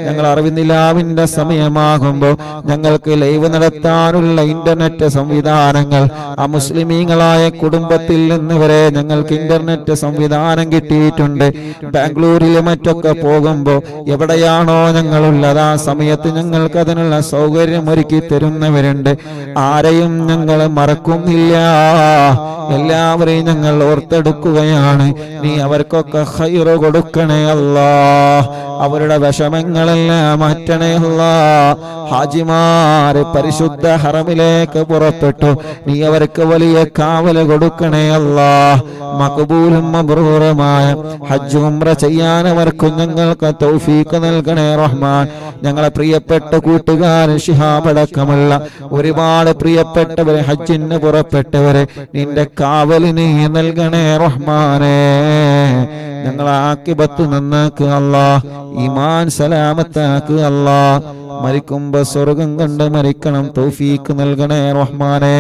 [SPEAKER 1] ഞങ്ങൾ അറിവിനിലാവിന്റെ സമയമാകുമ്പോൾ ഞങ്ങൾക്ക് ലൈവ് നടത്താനുള്ള ഇന്റർനെറ്റ് സംവിധാനങ്ങൾ മുസ്ലിമീങ്ങളായ കുടുംബത്തിൽ നിന്ന് വരെ ഞങ്ങൾക്ക് ഇന്റർനെറ്റ് സംവിധാനം കിട്ടിയിട്ടുണ്ട്. ബാംഗ്ലൂരിൽ മറ്റൊക്കെ പോകുമ്പോൾ എവിടെയാണോ ഞങ്ങളുള്ളത് ആ സമയത്ത് ഞങ്ങൾക്ക് അതിനുള്ള സൗകര്യം ഒരുക്കി തരുന്നവരുണ്ട്. ആരെയും ഞങ്ങൾ മറക്കുന്നില്ല, എല്ലാവരെയും ഞങ്ങൾ ഓർത്തെടുക്കുകയാണ്. നീ അവർക്കൊക്കെ ഖൈറ് കൊടുക്കണേ അല്ലാഹ്. അവരുടെ വിഷമങ്ങളെല്ലാം മാറ്റണേ അല്ലാഹ്. ഹാജിമാരെ പരിശുദ്ധ ഹറമിലേക്ക് പുറപ്പെട്ടു, നീ അവർക്ക് വലിയ കാവല് കൊടുക്കണേ അല്ലാഹ്. മഖബൂലും മബ്റൂറുമായ ഹജ്ജ് ഉംറ ചെയ്യാൻ അവർക്ക് ഞങ്ങൾക്ക് തൗഫീഖ് നൽകണേ റഹ്മാൻ. ഞങ്ങളെ പ്രിയപ്പെട്ട കൂട്ടുകാരൻ ശിഹാബ് അടക്കമുള്ള ഒരുപാട് പ്രിയപ്പെട്ടവരെ ഹജ്ജിന് പുറപ്പെട്ടവരെ നിന്റെ കാവല് നീ നൽകണേ റഹ്മാനേ. ഞങ്ങളെ ആക്കിബത്ത് നന്നാക്കുക അല്ലാഹ്. ഈമാൻ സലാമത്താക്കുക അല്ലാഹ്. മരിക്കുമ്പോ സ്വർഗം കണ്ട് മരിക്കണം തൗഫീഖ് നൽകണേ റഹ്മാനെ.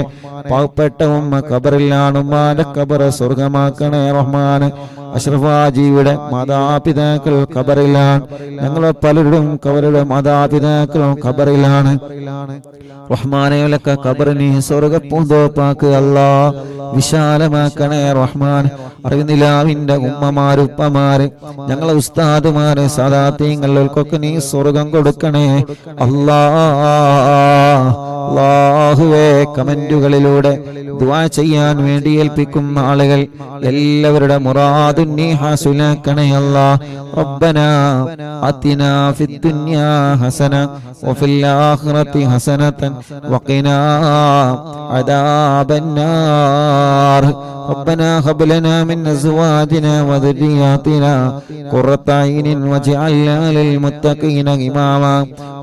[SPEAKER 1] പാവപ്പെട്ട ഉമ്മ ഖബറിലാണ്, ഉമ്മാന്റെ ഖബർ സ്വർഗമാക്കണേ റഹ്മാനെ. അഷ്റഫ് ഹാജിയുടെ മാതാപിതാക്കൾ ഖബറിലാണ്, ഞങ്ങൾ പലരുടെയും അവരുടെ മാതാപിതാക്കളും ഖബറിലാണ്. റഹ്മാനെയൊക്കെ ഖബറിനെ സ്വർഗപ്പൂന്തോപ്പാക്കുക അല്ലാഹ്. വിശാലമാക്കണേ റഹ്മാൻ. അറിവിനിലാവിന്റെ ഉമ്മമാര്, ഉപ്പമാര്, ഞങ്ങളെ ഉസ്താദുമാര്, സാദാത്യങ്ങൾക്കൊക്കെ നീ സ്വർഗം കൊടുക്കണേ അല്ലാഹുവേ. കമന്റുകളിലൂടെ ദുആ ചെയ്യാൻ വേണ്ടി ഏൽപ്പിക്കുന്ന ആളുകൾ എല്ലാവരുടെ മുറാദും നീ ഹാസിലാക്കണേ അല്ലാഹ്. റബ്ബനാ ആതിനാ ഫിദ് ദുനിയാ ഹസന വഫിൽ ആഖിറതി ഹസനതൻ വഖിനാ അദാബന്നാർ. ربنا هب لنا من أزواجنا وذرياتنا قرة أعين واجعلنا للمتقين إماما.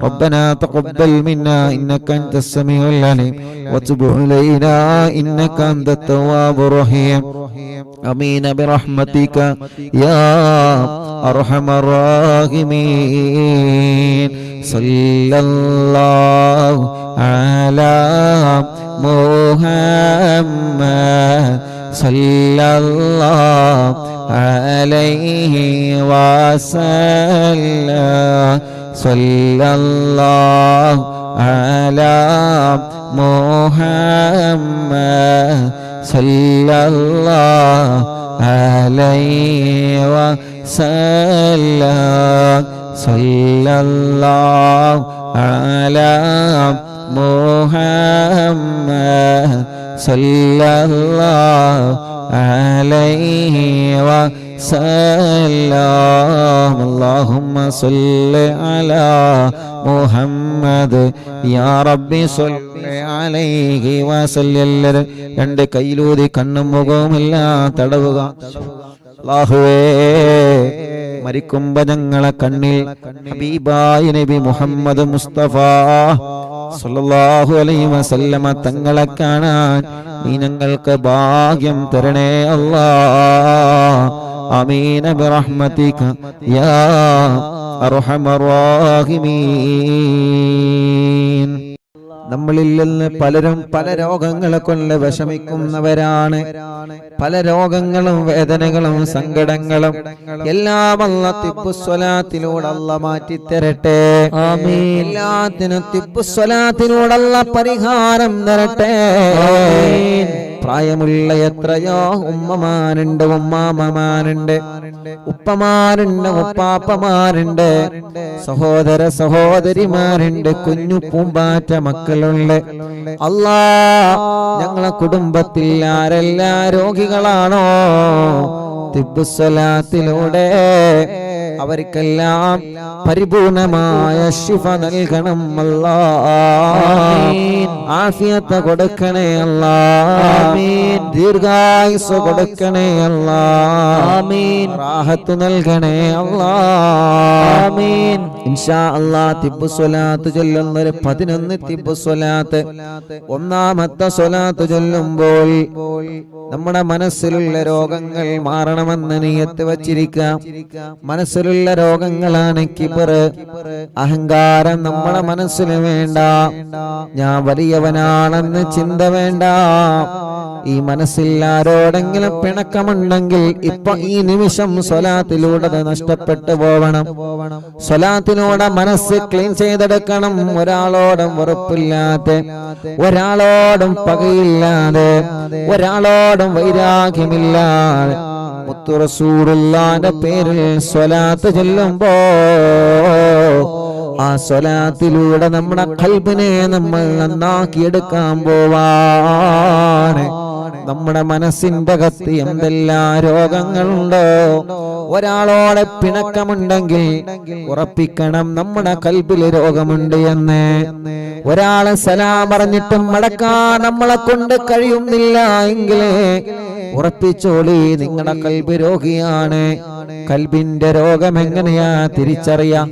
[SPEAKER 1] ربنا تقبل منا إنك أنت السميع العليم وتب علينا إنك أنت التواب الرحيم. آمين برحمتك يا أرحم الراحمين. صلى الله على محمد صلى الله عليه وسلم. صلى الله على محمد صلى الله عليه وسلم. صلى الله على محمد صلى الله عليه وسلم. اللهم صل على محمد يا ربي صل عليه وسلم. രണ്ട് കൈയിലൂതി കണ്ണും മുഖവുമെല്ലാം തടവുക. അല്ലാഹുവേ, മരിക്കുമ്പോ ഞങ്ങളെ കണ്ണിൽ ഹബീബായ നബി മുഹമ്മദ് മുസ്തഫ സല്ലല്ലാഹു അലൈഹി വസല്ലമ തങ്ങളെ കാണാൻ നീ ഞങ്ങൾക്ക് ഭാഗ്യം തരണേ അല്ലാഹ്. ആമീൻ ബിറഹ്മതിക യാ അർഹമർ റഹീമീൻ. നമ്മളിൽ നിന്ന് പലരും പല രോഗങ്ങളെ കൊണ്ട് വിഷമിക്കുന്നവരാണ്. പല രോഗങ്ങളും വേദനകളും സങ്കടങ്ങളും എല്ലാം അല്ലാഹ് തിബ്ബുസ്വലാത്തിലൂടെ അല്ലാഹ് മാറ്റിത്തരട്ടെ. ആമീൻ. എല്ലാത്തിനും തിബ്ബുസ്വലാത്തിലൂടെ അല്ലാഹ് പരിഹാരം തരട്ടെ. ആമീൻ. പ്രായമുള്ള എത്രയോ ഉമ്മമാരുണ്ട്, ഉമ്മാമ്മമാരുണ്ട്, ഉപ്പമാരുണ്ട്, ഉപ്പാപ്പമാരുണ്ട്, സഹോദര സഹോദരിമാരുണ്ട്, കുഞ്ഞു പൂമ്പാറ്റ മക്കളുണ്ട്. അല്ലാ, ഞങ്ങളെ കുടുംബത്തിൽ ആരെല്ലാം രോഗികളാണോ തിബ്ബുസ്സലാത്തിലൂടെ അവർക്കെല്ലാം പരിപൂർണമായ ശിഫ നൽകണം അല്ലാ. ആഫിയത്ത് കൊടുക്കണേ അല്ലാ. ദീർഘായുസ് കൊടുക്കണേ അല്ലാ. റാഹത്ത് നൽകണേ അല്ലാ. ഇൻഷാ അല്ലാ തിബ്ബുസ്സലാത്ത് ചൊല്ലുന്നൊരു 11 തിബ്ബുസ്സലാത്ത്, ഒന്നാമത്തെ സ്വലാത്ത് ചൊല്ലുമ്പോൾ നമ്മുടെ മനസ്സിലുള്ള രോഗങ്ങൾ മാറണമെന്ന് നിയത്ത് വച്ചിരിക്കാം. മനസ്സിലുള്ള രോഗങ്ങളാണ് കിബർ, അഹങ്കാരം. നമ്മുടെ മനസ്സിന് വേണ്ട. ഞാൻ വലിയവനാണെന്ന് ചിന്ത വേണ്ട. ഈ മനസ്സിൽ ആരോടെങ്കിലും പിണക്കമുണ്ടെങ്കിൽ ഇപ്പൊ ഈ നിമിഷം സ്വലാത്തിലൂടെ നഷ്ടപ്പെട്ടു പോവണം. സ്വലാത്തിലൂടെ മനസ്സ് ക്ലീൻ ചെയ്തെടുക്കണം. ഒരാളോടും വെറുപ്പില്ലാതെ, ഒരാളോടും പകയില്ലാതെ, ഒരാളോടും വൈരാഗ്യമില്ലാതെ മുത്തു റസൂലുള്ളാഹിന്റെ പേരിൽ സ്വലാത്ത് ചൊല്ലുമ്പോ ആ സ്വലാത്തിലൂടെ നമ്മുടെ ഖൽബിനെ നമ്മൾ നന്നാക്കിയെടുക്കാൻ പോവാണ്. നമ്മുടെ മനസ്സിന്റെ അകത്ത് എന്തെല്ലാം രോഗങ്ങളുണ്ടോ, ഒരാളോടെ പിണക്കമുണ്ടെങ്കിൽ ഉറപ്പിക്കണം നമ്മുടെ ഖൽബിൽ രോഗമുണ്ട് എന്ന്. ഒരാളെ സലാം പറഞ്ഞിട്ടും മടക്കാൻ നമ്മളെ കൊണ്ട് കഴിയുന്നില്ല എങ്കിൽ ഉറപ്പിച്ചോളി, നിങ്ങളുടെ ഖൽബ് രോഗിയാണ്. ഖൽബിന്റെ രോഗം എങ്ങനെയാ തിരിച്ചറിയാം?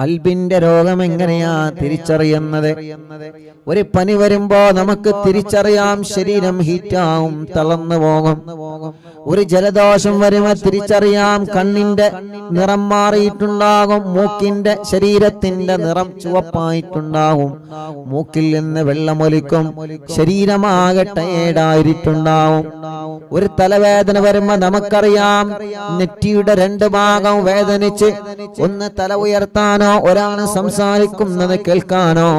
[SPEAKER 1] ഖൽബിന്റെ രോഗം എങ്ങനെയാ തിരിച്ചറിയുന്നത്? ഒരു പനി വരുമ്പോ നമുക്ക് തിരിച്ചറിയാം, ശരീരം ഹീറ്റാവും, തളർന്നു പോകും. ഒരു ജലദോഷം വരുമ്പോ തിരിച്ചറിയാം, കണ്ണിന്റെ നിറം മാറിയിട്ടുണ്ടാകും, മൂക്കിന്റെ ശരീരത്തിന്റെ നിറം ചുവപ്പായിട്ടുണ്ടാകും, മൂക്കിൽ നിന്ന് വെള്ളമൊലിക്കും, ശരീരമാകെ ടയേർഡായിട്ടുണ്ടാവും. ഒരു തലവേദന വരുമ്പോ നമുക്കറിയാം, നെറ്റിയുടെ 2 ഭാഗം വേദനിച്ച് ഒന്ന് തല ഉയർത്താനോ ഒരാൾ സംസാരിക്കുന്നത് കേൾക്കാനോ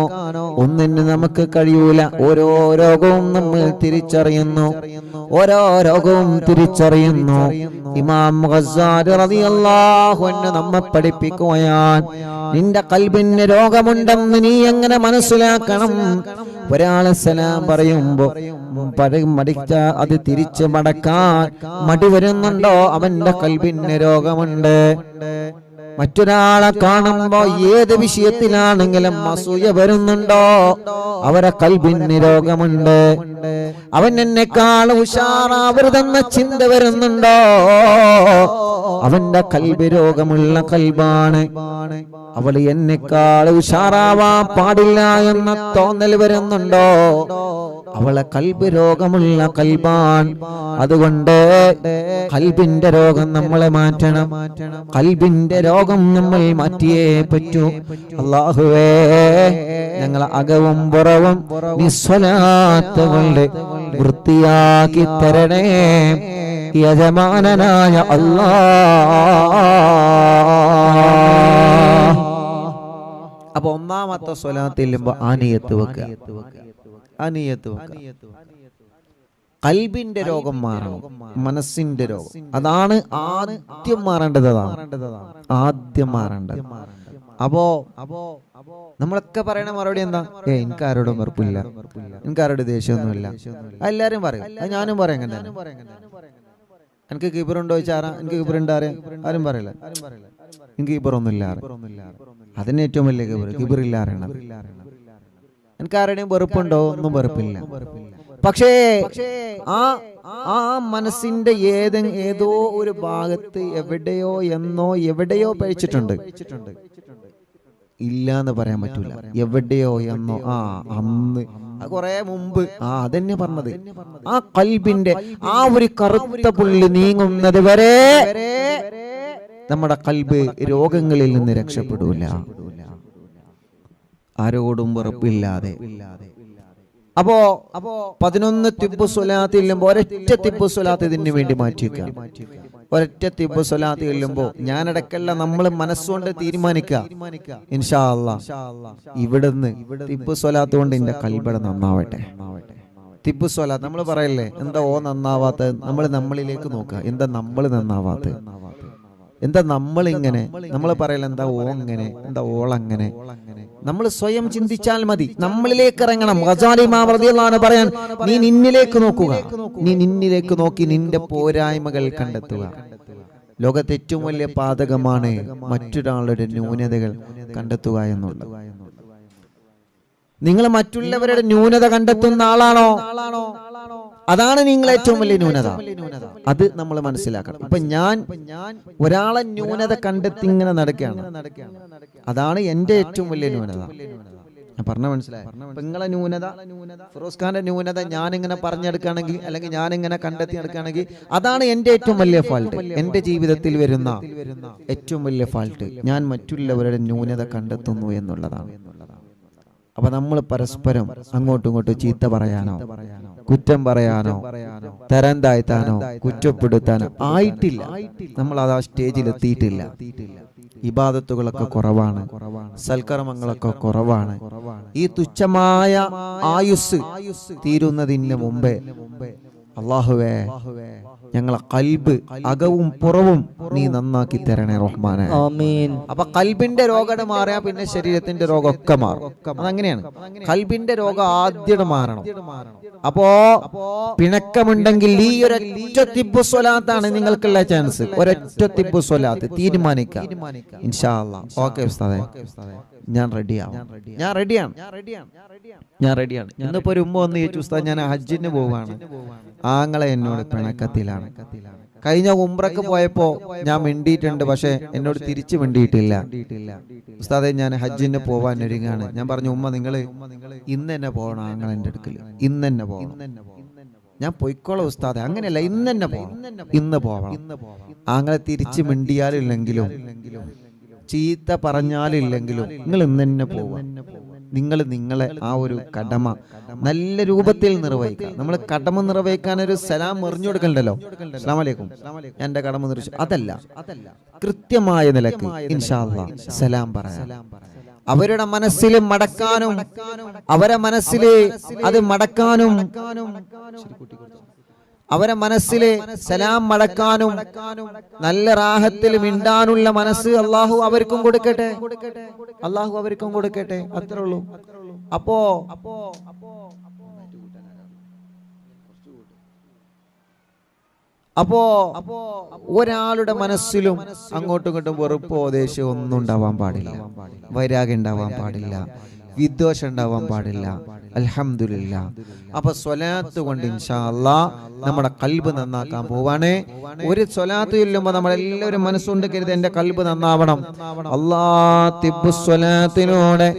[SPEAKER 1] ഒന്നിന് നമുക്ക് കഴിയൂല. ഓരോ രോഗവും നമ്മൾ തിരിച്ചറിയുന്നു, ഓരോ രോഗവും തിരിച്ചറിയുന്നു. ഇമാം ഗസ്സാലി റളിയല്ലാഹു അൻഹു നമ്മെ പഠിപ്പിക്കുകയാണ്, നിന്റെ ഖൽബിന് രോഗമുണ്ടെന്ന് നീ എങ്ങനെ മനസ്സിലാക്കണം? ഒരാളെ സലാം പറയുമ്പോ മടിച്ച അത് തിരിച്ച് മടക്കാൻ മടി വരുന്നുണ്ടോ, അവന്റെ ഖൽബിന് രോഗമുണ്ട്. മറ്റൊരാളെ കാണുമ്പോ ഏത് വിഷയത്തിലാണെങ്കിലും അസൂയ വരുന്നുണ്ടോ, അവരെ ഖൽബിന് രോഗമുണ്ട്. അവൻ എന്നെക്കാൾ ഉഷാറാവരുതെന്ന ചിന്ത വരുന്നുണ്ടോ, അവന്റെ ഖൽബ് രോഗമുള്ള ഖൽബാണ്. അവൾ എന്നെക്കാൾ ഉഷാറാവാൻ പാടില്ല എന്ന തോന്നൽ വരുന്നുണ്ടോ, അവളെ ഖൽബ് രോഗമുള്ള ഖൽബാൻ. അതുകൊണ്ട് ഖൽബിന്റെ രോഗം നമ്മളെ മാറ്റണം. ഖൽബിന്റെ രോഗം നമ്മൾ മാറ്റിയേ പറ്റൂ. അല്ലാഹുവേ, ഞങ്ങളെ അകവും പുറവും നിസ്വലാത്ത് കൊണ്ട് വൃത്തിയാക്കി തരണേ യജമാനനായ അല്ലാഹ്. അപ്പൊ ഒന്നാമത്തെ സ്വലാത്ത് ചെല്ലുമ്പോ ആനിയത്ത് വെക്കുക. ഖൽബിന്റെ രോഗം മാറണം, മനസ്സിന്റെ രോഗം. അതാണ് ആദ്യം മാറേണ്ടത്. ആദ്യം മാറേണ്ടത്. അപ്പോ നമ്മളൊക്കെ പറയണ മറുപടി എന്താ? എനിക്ക് ആരോടും വെറുപ്പില്ല, എനിക്ക് ആരോട് ദേഷ്യമൊന്നുമില്ല. എല്ലാരും പറയും, ഞാനും പറയാം. എനിക്ക് കിബറുണ്ടോ ചോദിച്ചാൽ എനിക്ക് കിബറുണ്ട് ആരും പറയില്ല. എനിക്ക് കിബറൊന്നുമില്ല. അതിന് ഏറ്റവും വലിയ കിബറില്ല അറിയണം. എനിക്ക് ആരുടെയും വെറുപ്പുണ്ടോ? ഒന്നും വെറുപ്പില്ല. പക്ഷേ ആ മനസ്സിന്റെ ഏതോ ഒരു ഭാഗത്ത് എവിടെയോ പഴിച്ചിട്ടുണ്ട്. ഇല്ല എന്ന് പറയാൻ പറ്റൂല. എവിടെയോ എന്നോ അന്ന് കുറെ മുമ്പ് അതെന്നെ പറഞ്ഞത്. ആ ഖൽബിന്റെ ആ ഒരു കറുത്ത പുള്ളി നീങ്ങുന്നത് വരെ നമ്മുടെ ഖൽബ് രോഗങ്ങളിൽ നിന്ന് രക്ഷപ്പെടൂല. ആരോടും വെറുപ്പില്ലാതെ. അപ്പോ 11 തിബ്ബു സ്വലാത്ത് ചെല്ലുമ്പോ ഒരൊറ്റ തിബ്ബു സ്വലാത്ത് ഇതിന് വേണ്ടി മാറ്റിവെക്കാം. ഒരൊറ്റ തിബ്ബു സ്വലാത്ത് ചെല്ലുമ്പോ ഞാനടക്കല്ല നമ്മൾ മനസ്സുകൊണ്ട് തീരുമാനിക്കുക, ഇൻഷാ അല്ലാഹ് ഇവിടുന്ന് തിബ്ബു സ്വലാത്ത് കൊണ്ട് എന്റെ ഖൽബ് നന്നാവട്ടെ. തിബ് സ്വലാത്ത് നമ്മൾ പറയല്ലേ, എന്താ ഓ നന്നാവാത്ത? നമ്മൾ നമ്മളിലേക്ക് നോക്കുക, എന്താ നമ്മൾ നന്നാവാത്ത? എന്താ നമ്മളിങ്ങനെ? നമ്മൾ പറയല എന്താ ഓ അങ്ങനെ, എന്താ ഓളങ്ങനെ? നമ്മൾ സ്വയം ചിന്തിച്ചാൽ മതി, നമ്മളിലേക്ക് ഇറങ്ങണം. ഗസാലി ഇമാം റളിയല്ലാഹു അൻഹു പറയാൻ, നീ നിന്നിലേക്ക് നോക്കുക, നീ നിന്നിലേക്ക് നോക്കി നിന്റെ പോരായ്മകൾ കണ്ടെത്തുക. ലോകത്തെ ഏറ്റവും വലിയ പാതകമാണ് മറ്റൊരാളുടെ ന്യൂനതകൾ കണ്ടെത്തുക എന്നുള്ളത്. നിങ്ങൾ മറ്റുള്ളവരുടെ ന്യൂനത കണ്ടെത്തുന്ന ആളാണോ? അതാണ് നിങ്ങൾ ഏറ്റവും വലിയ ന്യൂനത. അത് നമ്മൾ മനസ്സിലാക്കണം. ഇപ്പൊ ഞാൻ ഒരാളെ ന്യൂനത കണ്ടെത്തി ഇങ്ങനെ നടക്കുകയാണ്, അതാണ് എന്റെ ഏറ്റവും വലിയ ന്യൂനത. ഞാൻ പറഞ്ഞ മനസ്സിലായി? നിങ്ങളെ ന്യൂനത, ഫിറോസ് ഖാന്റെ ന്യൂനത ഞാനിങ്ങനെ പറഞ്ഞെടുക്കുകയാണെങ്കിൽ, അല്ലെങ്കിൽ ഞാനിങ്ങനെ കണ്ടെത്തി എടുക്കുകയാണെങ്കിൽ, അതാണ് എന്റെ ഏറ്റവും വലിയ ഫാൾട്ട്. എന്റെ ജീവിതത്തിൽ വരുന്ന ഏറ്റവും വലിയ ഫാൾട്ട് ഞാൻ മറ്റുള്ളവരുടെ ന്യൂനത കണ്ടെത്തുന്നു എന്നുള്ളതാണ്. അപ്പൊ നമ്മൾ പരസ്പരം അങ്ങോട്ടും ഇങ്ങോട്ടും ചീത്ത പറയാനോ കുറ്റം പറയാനോ തരം താഴ്ത്താനോ കുറ്റപ്പെടുത്താനോ ആയിട്ടില്ല. നമ്മൾ അത് ആ സ്റ്റേജിൽ എത്തിയിട്ടില്ല. ഇബാദത്തുകളൊക്കെ കുറവാണ്, സൽക്കർമ്മങ്ങളൊക്കെ കുറവാണ്. ഈ തുച്ഛമായ ആയുസ് തീരുന്നതിന് മുമ്പേ അല്ലാഹുവേ ഞങ്ങളെ ഖൽബ് അകവും പുറവും നീ നന്നാക്കി തരണേ റഹ്മാനെ. ആമീൻ. അപ്പൊ ഖൽബിന്റെ രോഗം മാറിയാ പിന്നെ ശരീരത്തിന്റെ രോഗമൊക്കെ മാറും. അതങ്ങനെയാണ്. ഖൽബിന്റെ രോഗം ആദ്യം മാറണം. അപ്പോ പിണക്കമുണ്ടെങ്കിൽ ഈ ഒരൊറ്റ തിബ്ബു സ്വലാത്താണ് നിങ്ങൾക്കുള്ള ചാൻസ്. ഒരൊറ്റ തിബ്ബു സ്വലാത്ത് തീരുമാനിക്കാം. ഇൻഷാ അല്ലാഹ്. ഓക്കേ ഉസ്താദേ, ഞാൻ റെഡിയാണ്. ഇന്നിപ്പോ ഒരു ഉമ്മ വന്ന് ചോദിച്ചു, ഉസ്താദ് ഞാൻ ഹജ്ജിന് പോവാണ്, ആങ്ങളെ എന്നോട് പിണക്കത്തിലാണ്. കഴിഞ്ഞ ഉംറക്ക് പോയപ്പോ ഞാൻ മിണ്ടിയിട്ടുണ്ട്, പക്ഷെ എന്നോട് തിരിച്ചു മിണ്ടിയിട്ടില്ല. ഉസ്താദെ ഞാൻ ഹജ്ജിന് പോവാൻ ഒരുങ്ങാണ്. ഞാൻ പറഞ്ഞു, ഉമ്മ നിങ്ങള് ഇന്ന് തന്നെ പോകണം, ആങ്ങളെന്റെ അടുക്കല് ഇന്ന് തന്നെ പോകണം. ഞാൻ പൊയ്ക്കോളാം ഉസ്താദെ. അങ്ങനെയല്ല, ഇന്ന് തന്നെ പോകണം, ഇന്ന് പോകണം. ആങ്ങളെ തിരിച്ചു മിണ്ടിയാലില്ലെങ്കിലും ചീത്ത പറഞ്ഞാലില്ലെങ്കിലും നിങ്ങൾ ഇന്ന് തന്നെ പോവാ. നിങ്ങൾ നിങ്ങളെ ആ ഒരു കടമ നല്ല രൂപത്തിൽ നിർവഹിക്കുക. നമ്മൾ കടമ നിർവഹിക്കാൻ ഒരു സലാം എറിഞ്ഞു കൊടുക്കണ്ടല്ലോ, അസ്സലാമു അലൈക്കും, എന്റെ കടമ നിർവഹിച്ചു, അതല്ല. കൃത്യമായ നിലക്ക് ഇൻഷാ അല്ലാഹ് സലാം പറയാം. അവരുടെ മനസ്സിൽ മടക്കാനും, അവരെ മനസ്സിൽ അത് മടക്കാനും, അവരെ മനസ്സിലെ സലാം മടക്കാനും നല്ല റാഹത്തിൽ മിണ്ടാനുള്ള മനസ്സ് അള്ളാഹു അവർക്കും കൊടുക്കട്ടെ, അള്ളാഹു അവർക്കും കൊടുക്കട്ടെ. അത്രേ ഉള്ളൂ. അപ്പോ ഒരാളുടെ മനസ്സിലും അങ്ങോട്ടും ഇങ്ങോട്ടും വെറുപ്പോ ദേഷ്യമോ ഒന്നും ഉണ്ടാവാൻ പാടില്ല, വൈരാഗ്യം ഉണ്ടാവാൻ പാടില്ല, വിദ്വേഷം ഉണ്ടാവാൻ പാടില്ല. അൽഹംദുലില്ലാഹ്. അപ്പൊ സ്വലാത്ത് കൊണ്ട് ഇൻഷാ അല്ലാഹ് നമ്മുടെ ഖൽബ് നന്നാക്കാൻ പോവാണ്. ഒരു സ്വലാത്ത് ചൊല്ലുമ്പോൾ നമ്മളെല്ലാവരും മനസ്സുകൊണ്ട് കരുതി എന്റെ ഖൽബ് നന്നാവണം. അല്ലാഹ് തിബ്ബു സ്വലാത്തിലൂടെ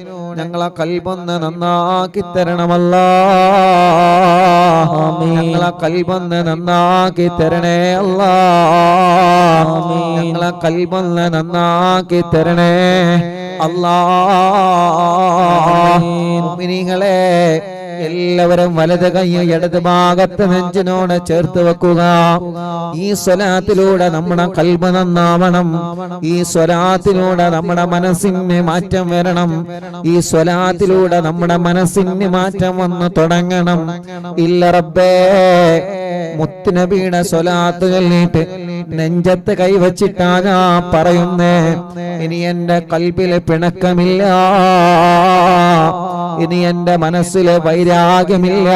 [SPEAKER 1] ഞങ്ങളെ ഖൽബൊന്ന് നന്നാക്കി തരണമല്ലാ. ഞങ്ങളെ ഖൽബൊന്ന് നന്നാക്കി തരണേ അല്ലാ. ഞങ്ങളെ ഖൽബൊന്ന് നന്നാക്കി തരണേ അല്ലാ. മുഅ്മിനീങ്ങളെ എല്ലാവരും വലത് കൈ ഇടത് ഭാഗത്ത് നെഞ്ചിനോട് ചേർത്ത് വെക്കുക. ഈ സ്വലാത്തിലൂടെ നമ്മുടെ ഖൽബ് നന്നാവണം. ഈ സ്വലാത്തിലൂടെ നമ്മുടെ മനസ്സിന് മാറ്റം വരണം. ഈ സ്വലാത്തിലൂടെ നമ്മുടെ മനസ്സിന് മാറ്റം വന്ന് തുടങ്ങണം. ഇല്ല റബ്ബേ, മുത്തുനബിയുടെ സ്വലാത്ത് ചൊല്ലിയിട്ട് നെഞ്ചത്ത് കൈവച്ചിട്ടാ ഞാൻ പറയുന്നേ, ഇനി എന്റെ ഖൽബില് പിണക്കമില്ല, ഇനി എന്റെ മനസ്സിലെ വൈരാഗ്യമില്ല,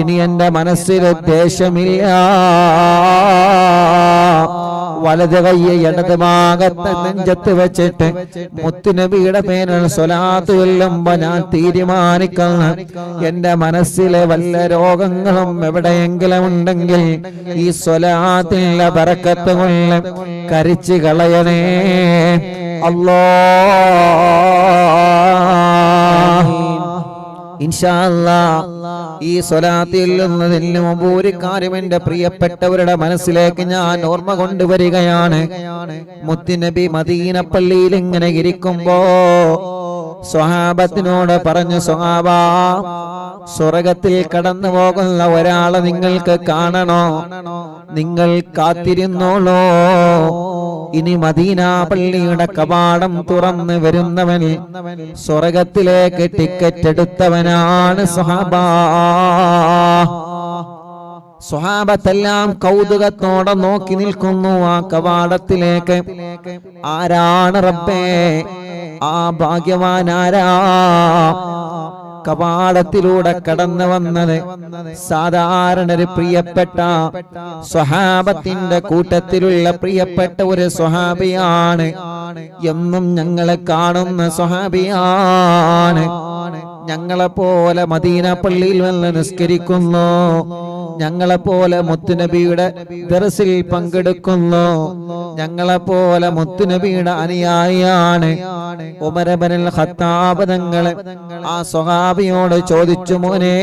[SPEAKER 1] ഇനി എന്റെ മനസ്സിലെ ദേഷ്യമില്ല. വലത് കയ്യെ ഇടത് ഭാഗത്ത് നെഞ്ചത്ത് വെച്ചിട്ട് മുത്തുനബിയുടെ പേരിൽ സ്വലാത്ത് ചൊല്ലുമ്പോ ഞാൻ തീരുമാനിക്കുന്ന എന്റെ മനസ്സിലെ വല്ല രോഗങ്ങളും എവിടെയെങ്കിലും ഉണ്ടെങ്കിൽ ഈ സ്വലാത്തിന്റെ ബറക്കത്ത് കൊണ്ട് കരിച്ചു കളയണേ അല്ലാഹ്. ഇൻഷാ അല്ലാഹ് ഈ സ്വലാത്തിൽ നിന്നതിന് മുമ്പ് ഒരു കാര്യം എന്റെ പ്രിയപ്പെട്ടവരുടെ മനസ്സിലേക്ക് ഞാൻ ഓർമ്മ കൊണ്ടുവരികയാണ്. മുത്തുനബി മദീന പള്ളിയിൽ ഇങ്ങനെ ഇരിക്കുമ്പോ സ്വഹാബത്തിനോട് പറഞ്ഞു, സ്വഹാബാ, സ്വർഗത്തിൽ കടന്നു പോകുന്ന ഒരാളെ നിങ്ങൾക്ക് കാണണോ? നിങ്ങൾ കാത്തിരുന്നോളൂ, ഇനി മദീന പള്ളിയുടെ കവാടം തുറന്ന് വരുന്നവൻ സ്വർഗത്തിലേക്ക് ടിക്കറ്റ് എടുത്തവനാണ് സ്വഹാബാ. സ്വഹാബത്തെല്ലാം കൗതുകത്തോടെ നോക്കി നിൽക്കുന്നു ആ കവാടത്തിലേക്ക്. ആരാണ് റബ്ബേ ആ ഭാഗ്യവാനാരാ? കവാടത്തിലൂടെ കടന്നു വന്നത് സാധാരണ ഒരു പ്രിയപ്പെട്ട സ്വഹാബത്തിന്റെ കൂട്ടത്തിലുള്ള പ്രിയപ്പെട്ട ഒരു സ്വഹാബിയാണ്. എന്നും ഞങ്ങളെ കാണുന്ന സ്വഹാബിയാണ്. ഞങ്ങളെപ്പോലെ മദീന പള്ളിയിൽ വന്ന് നിസ്കരിക്കുന്നു, ഞങ്ങളെപ്പോലെ മുത്തുനബിയുടെ ദർസിൽ പങ്കെടുക്കുന്നു, ഞങ്ങളെപ്പോലെ മുത്തുനബിയുടെ അനുയായിയാണ്. ഉമർ ഇബ്നുൽ ഖത്താബ് തങ്ങളെ ആ സ്വഹാബിയോട് ചോദിച്ചു, മോനെ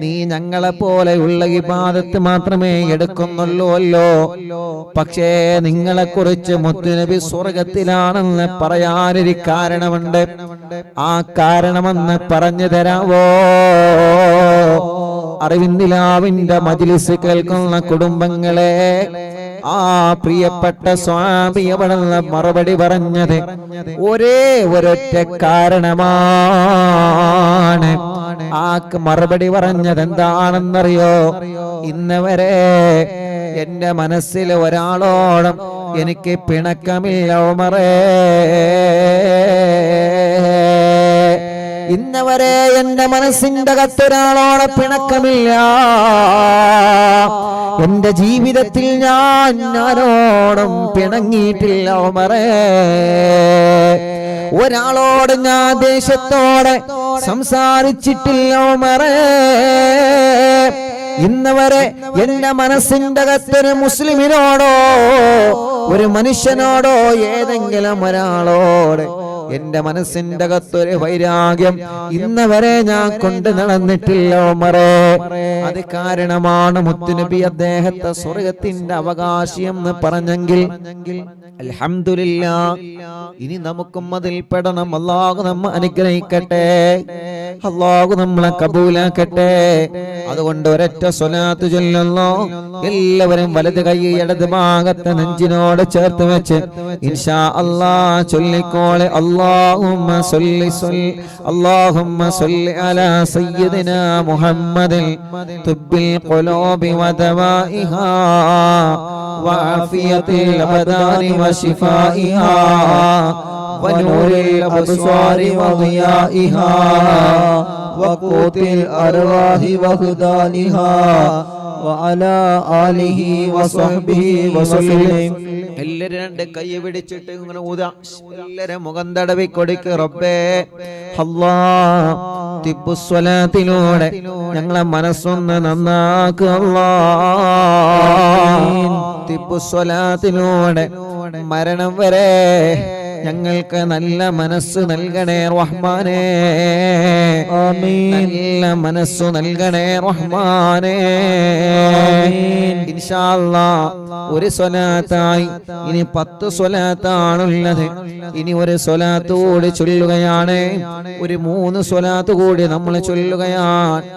[SPEAKER 1] നീ ഞങ്ങളെപ്പോലെയുള്ള ഇബാദത്ത് മാത്രമേ എടുക്കുന്നുള്ളൂല്ലോ, പക്ഷേ നിങ്ങളെ കുറിച്ച് മുത്തുനബി സ്വർഗത്തിലാണെന്ന് പറയാനൊരു കാരണമുണ്ട്. ആ കാരണമെന്ന് പറഞ്ഞു തരാവോ? അറിവിന്ദിലാവിന്റെ മജ്ലിസ് കേൾക്കുന്ന കുടുംബങ്ങളെ, ആ പ്രിയപ്പെട്ട സ്വഹാബി അവിടുന്ന് മറുപടി പറഞ്ഞത് ഒരേ ഒരൊറ്റ കാരണമാണ്. ആ മറുപടി പറഞ്ഞത് എന്താണെന്നറിയോ? ഇന്നവരെ എന്റെ മനസ്സിൽ ഒരാളോടും എനിക്ക് പിണക്കമില്ല ഉമറേ. ഇന്നവരെ എന്റെ മനസ്സിന്റെ അകത്തൊരാളോടെ പിണക്കമില്ല. എന്റെ ജീവിതത്തിൽ ഞാൻ ആരോടും പിണങ്ങിയിട്ടില്ല ഉമറേ. ഒരാളോട് ഞാൻ ദേഷ്യത്തോടെ സംസാരിച്ചിട്ടില്ല ഉമറേ. ഇന്നവരെ എന്റെ മനസ്സിന്റെ അകത്തൊരു മുസ്ലിമിനോടോ ഒരു മനുഷ്യനോടോ ഏതെങ്കിലും ഒരാളോട് എന്റെ മനസ്സിന്റെ അകത്തൊരു വൈരാഗ്യം ഇന്നവരെ ഞാൻ കൊണ്ട് നടന്നിട്ടില്ല ഉമറേ. അത് കാരണമാണ് മുത്തുനബി അദ്ദേഹത്തെ സ്വർഗത്തിന്റെ അവകാശി എന്ന് പറഞ്ഞെങ്കിൽ അൽഹംദുലില്ലാഹ്. ഇനി നമുക്കും അതിൽ പെടണം. അല്ലാഹു നമ്മെ അനുഗ്രഹിക്കട്ടെ, അല്ലാഹു നമ്മളെ കബൂലാക്കട്ടെ. അതുകൊണ്ട് ഒരൊറ്റ സ്വലാത്ത് ചൊല്ലുന്നു. എല്ലാവരും വലത് കൈ ഇടത് ഭാഗത്തെ നെഞ്ചിനോട് ചേർത്ത് വെച്ച് ഇൻഷാ അല്ലാഹ് ചൊല്ലിക്കോളെ. اللهم صل على سيدنا محمد طب القلوب ودوائها وعافية الأبدان وشفائها ونور الأبصار وضيائها وقوت الأرواح وهدانها وعلى آله وصحبه وسلم. എല്ലാരും രണ്ട് കൈ പിടിച്ചിട്ട് ഇങ്ങനെ ഊതാ. എല്ലാരും മുഖം തടവി കൊടുക്ക്. റബ്ബേ അല്ലാഹ് തിബ്ബുസ്വലാത്തിലൂടെ ഞങ്ങളെ മനസ്സൊന്ന് നന്നാക്കുക. അല്ലാഹ് തിബ്ബുസ്വലാത്തിലൂടെ മരണം വരെ ഞങ്ങൾക്ക് നല്ല മനസ്സ് നൽകണേ റഹ്മാനേ. ആമീൻ. നല്ല മനസ്സ് നൽകണേ റഹ്മാനേ. ഇൻഷാ അല്ലാഹ് ഒരു സ്വലാത്തായി ഇനി 10 സ്വലാത്താണുള്ളത്. ഇനി ഒരു സ്വലാത്ത് കൂടി ചൊല്ലുകയാണ്. ഒരു 3 സ്വലാത്ത് കൂടി നമ്മൾ ചൊല്ലുകയാണ്.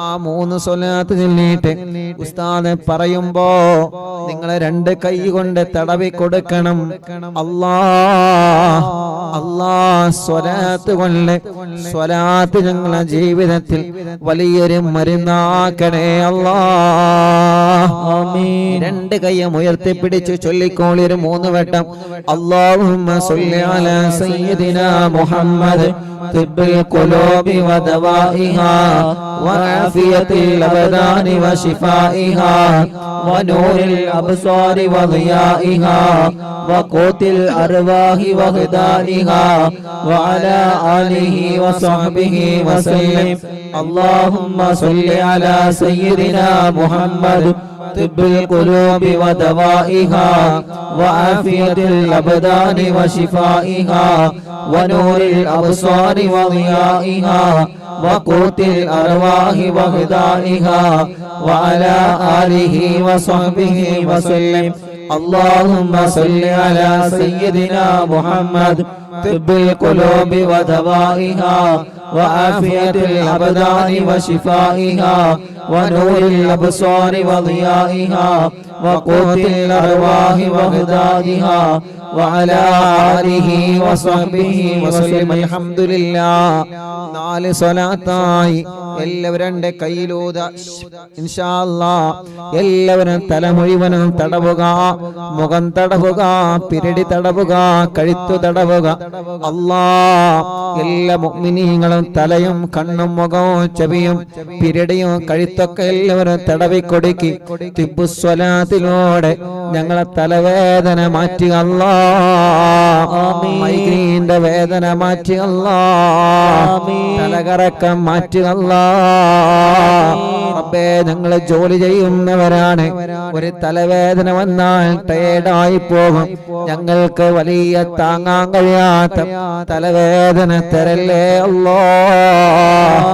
[SPEAKER 1] ആ 3 സ്വലാത്ത് ചൊല്ലിയിട്ട് ഉസ്താദ് പറയുമ്പോ നിങ്ങൾ 2 കൈ കൊണ്ട് തടവി കൊടുക്കണം. അല്ലാഹ് സ്വലാത്ത് കൊണ്ട് സ്വലാത്ത് ഞങ്ങളുടെ ജീവിതത്തിൽ വലിയൊരു മരുന്നാക്കണേ അല്ലാഹ്. ആമീൻ. 2 കൈയും ഉയർത്തിപ്പിടിച്ച് ചൊല്ലിക്കോളി ഒരു 3 വട്ടം. അല്ലാഹുമ്മ സ്വല്ലി അലാ സയ്യിദിനാ മുഹമ്മദ് طب القلوب ودوائها وعافية الأبدان وشفائها ونور الأبصار وضيائها وقوت الأرواح وهدانها وعلى آله وصحبه وسلم. اللهم صل على سيدنا محمد طب القلوب ودوائها وعافية الأبدان وشفائها ونور الأبصار وضيائها وقوت الأرواح وهدائها وعلى آله وصحبه وسلم. اللهم صل على سيدنا محمد طب القلوب ودوائها وعافية الأبدان وشفائها ونور الأبصار وضيائها وقوت الأرواح وغدادها وعلى آله وصحبه وسلم الحمد لله. 4 സ്വലാത്തായി എല്ലാവരും കയ്യിലൂത ഇൻഷാ അല്ലാഹ്. എല്ലാവരും തല മുഴുവനും തടവുക, മുഖം തടവുക, പിരടി തടവുക, കഴുത്തു തടവുക. അല്ലാഹ് എല്ലാ മുഅ്മിനീങ്ങളും തലയും കണ്ണും മുഖവും ചെവിയും പിരടിയും കഴുത്തൊക്കെ എല്ലാവരും തടവിക്കൊടുക്കി തിബ്ബുസ്വലാത്തിലൂടെ ഞങ്ങളെ തലവേദന മാറ്റി അല്ലാഹ്. മൈഗ്രീന്റെ വേദന മാറ്റി അല്ലാഹ്. തലകറക്കം മാറ്റി അല്ലാഹ്. റബ്ബേ, ഞങ്ങൾ ജോലി ചെയ്യുന്നവരാണ്. ഒരു തലവേദന വന്നാൽ ടയേർഡായി പോകും. ഞങ്ങൾക്ക് വലിയ താങ്ങാൻ കഴിയാത്ത തലവേദന തരല്ലേ അല്ലാഹ്.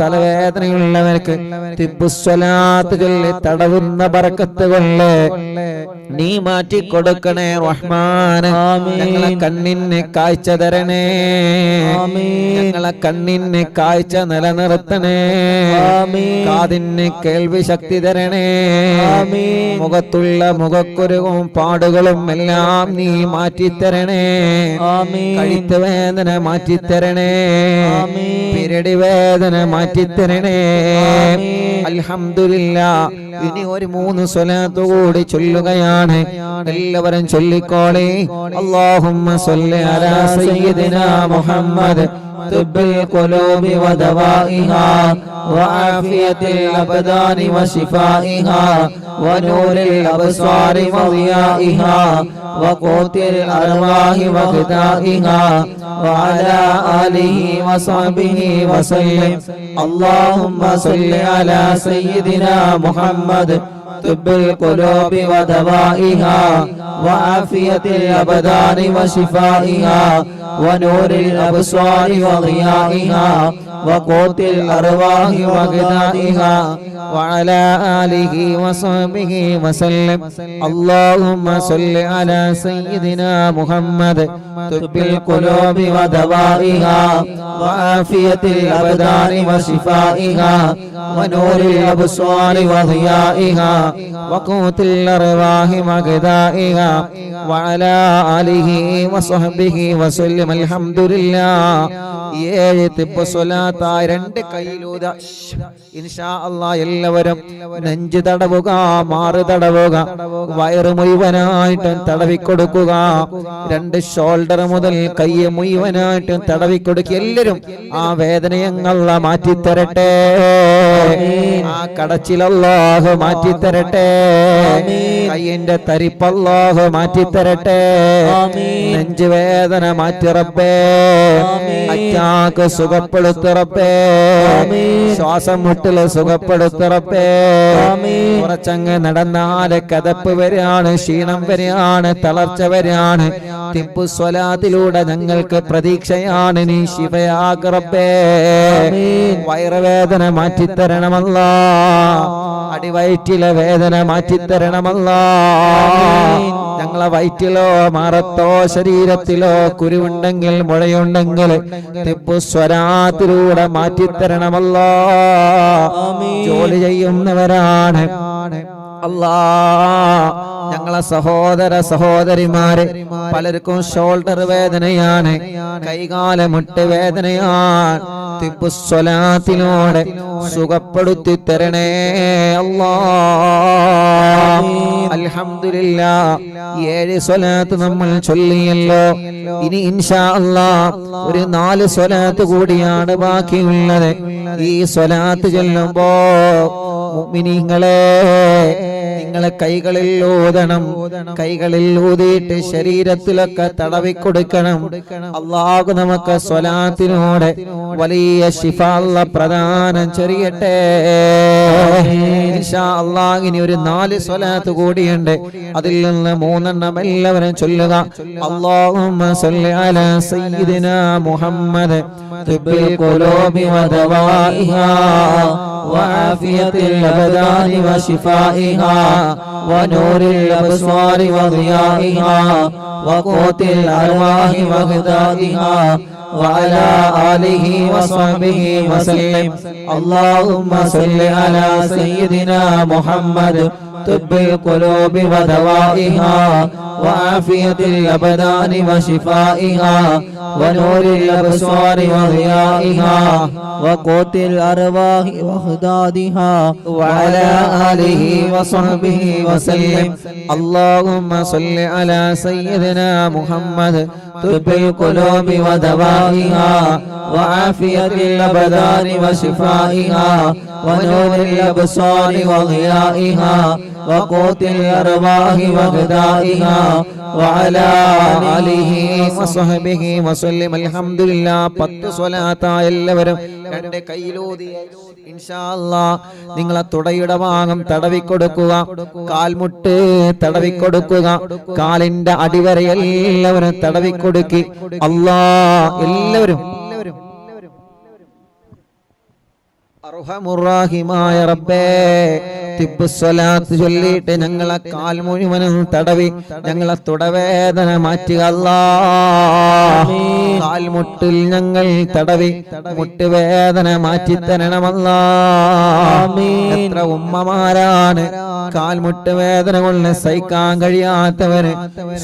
[SPEAKER 1] തലവേദനയുള്ളവർക്ക് തിബ്ബുസ്വലാത്ത് ചൊല്ലി തടവുന്ന ബറക്കത്ത് കൊണ്ട് നീ മാറ്റി കൊടുക്കണേ റഹ്മാൻ. ഞങ്ങളെ കണ്ണിന് കാഴ്ച തരണേ, ഞങ്ങളെ കണ്ണിന് കാഴ്ച നിലനിർത്തണേ, കാതിന് കേൾവി ശക്തി തരണേ, മുഖത്തുള്ള മുഖക്കുരുവും പാടുകളും എല്ലാം നീ മാറ്റിത്തരണേ, കഴുത്ത് വേദന മാറ്റിത്തരണേ, പിരടി വേദന മാറ്റിത്തരണേ. അൽഹംദുലില്ലാഹ്. ഇനി ഒരു 3 സ്വലാത്ത് കൂടി ചൊല്ലുകയാണ്. എല്ലാവരും ചൊല്ലിക്കോളേ. അല്ലാഹുമ്മ സ്വല്ലി അലാ സയ്യിദിനാ മുഹമ്മദ് طب القلوب ودوائها وعافية الأبدان وشفائها ونور الأبصار وضيائها وقوت الأرواح وغذائها وعلى آله وصحبه وسلم. اللهم صل على سيدنا محمد طب القلوب ودوائها وعافية الأبدان وشفائها ونور الأبصار وضيائها وقوت الأرواح وغذائها وعلى آله وصحبه وسلم. اللهم صل على سيدنا محمد طب القلوب ودوائها وعافية الأبدان وشفائها ونور الأبصار وضيائها وقوت الأرواح وغذائها وعلى آله وصحبه وسلم. الحمد لله. 7 തിബ്ബ് സ്വലാത്തായി 2 കൈയിലൂത ഇൻഷാ അല്ലാഹ്. എല്ലാവരും നെഞ്ച് തടവുക, മാറ് തടവുക, വയറ് മുഴുവനായിട്ടും തടവിക്കൊടുക്കുക. 2 ഷോൾഡർ മുതൽ കൈ മുഴുവനായിട്ടും തടവിക്കൊടുക്കുക. എല്ലാവരും ആ വേദനയങ്ങള മാറ്റിത്തരട്ടെ, ആ കടച്ചിലല്ലാഹു മാറ്റിത്തരട്ടെ, കയ്യിന്റെ തരിപ്പല്ലാഹു മാറ്റിത്തരട്ടെ, നെഞ്ച് വേദന മാറ്റി റബ്ബേ, അറ്റാക്ക് സുഖപ്പെടുത്തു റബ്ബേ, ശ്വാസം മുട്ടല് സുഖപ്പെടുത്തു റബ്ബേ. കുറച്ചങ്ങ് നടന്നാല് കതപ്പ് വരെയാണ്, ക്ഷീണം വരെയാണ്, തളർച്ച വരെയാണ്. തിബ്ബു സ്വലാത്തിലൂടെ ഞങ്ങൾക്ക് പ്രതീക്ഷയാണ്. നീ ശിഫയാക്ക് റബ്ബേ. വയറുവേദന മാറ്റിത്തരണമല്ലാ, അടിവയറ്റിലെ വേദന മാറ്റിത്തരണമല്ലാ. ഞങ്ങളെ വയറ്റിലോ മാറത്തോ ശരീരത്തിലോ കുരുവുണ്ടെങ്കിൽ മുഴയുണ്ടെങ്കിൽ തിബ്ബു സ്വലാത്തിലൂടെ മാറ്റിത്തരണമല്ലാ. ജോലി ചെയ്യുന്നവരാണ് അല്ലാ. ഞങ്ങളെ സഹോദര സഹോദരിമാരെ പലർക്കും ഷോൾഡർ വേദനയാണ്, കൈകാല മുട്ട് വേദനയാണ്. തിബ്ബു സ്വലാത്തിലൂടെ സുഖപ്പെടുത്തി തരണേ അല്ലാ. അൽഹംദുലില്ലാഹ്. 7 സ്വലാത്ത് നമ്മൾ ചൊല്ലിയല്ലോ. ഇനി ഇൻഷാ അല്ലാഹ് ഒരു 4 സ്വലാത്ത് കൂടിയാണ് ബാക്കിയുള്ളത്. ഈ സ്വലാത്ത് ചൊല്ലുമ്പോ മുഅ്മിനീങ്ങളെ നിങ്ങളെ കൈകളിൽ ഊതണം, കൈകളിൽ ഊതിയിട്ട് ശരീരത്തിലൊക്കെ തടവിക്കൊടുക്കണം. അല്ലാഹു നമുക്ക് സ്വലാത്തിനോടെ വലിയ ശിഫ അല്ലാഹ് പ്രദാനം ചെയ്യട്ടെ ഇൻഷാ അല്ലാഹ്. ഇനി ഒരു 4 സ്വലാത്ത് കൂടിയുണ്ട്, അതിൽ നിന്ന് 3 എണ്ണം എല്ലാവരും ചൊല്ലുക. അല്ലാഹുമ്മ സ്വല്ലി അലാ സയ്യിദിനാ മുഹമ്മദ് തിബ്ബിൽ ഖുലൂബി വദവാഇഹാ وعافية الأبدان وشفائها ونور الأبصار وضيائها وقوت الأرواح وغذائها
[SPEAKER 2] وعلى آله وصحبه وسلم. اللهم صل على سيدنا محمد طب القلوب ودوائها وعافية الأبدان وشفائها ونور الأبصار وضيائها وقوت الأرواح وخدادها وعلى آله وصحبه وسلم.
[SPEAKER 1] اللهم صل على سيدنا محمد
[SPEAKER 2] طب القلوب ودوائها وعافية الأبدان وشفائها ونور الأبصار وضيائها وقوت الأرواح وغذائها وعلى آله
[SPEAKER 1] وصحبه وسلم. അൽഹംദുലില്ലാ. 10 സ്വലാത്ത എല്ലാവരും രണ്ട് കൈയിലൂതി ഇൻഷാ അല്ലാഹ് നിങ്ങളെ തുടയുടെ ഭാഗം തടവിക്കൊടുക്കുക, കാൽമുട്ട് തടവിക്കൊടുക്കുക, കാലിന്റെ അടിവരെ എല്ലാവരും തടവിക്കൊടുക്കി. എല്ലാവരും അർഹമുർറാഹിമായ റബ്ബേ തിബ്ബുസ്സലാത്ത് ചൊല്ലിയിട്ട് ഞങ്ങളെ കാൽ മുഴുവനും തടവി ഞങ്ങളെ തുടവേദന മാറ്റുക അല്ലാഹ്. കാൽമുട്ടിൽ ഞങ്ങൾ തടവി മുട്ടുവേദന മാറ്റി തരണമല്ലാഹ്. എത്ര ഉമ്മമാരാണ് കാൽമുട്ട് വേദന കൊണ്ട് സഹിക്കാൻ കഴിയാത്തവര്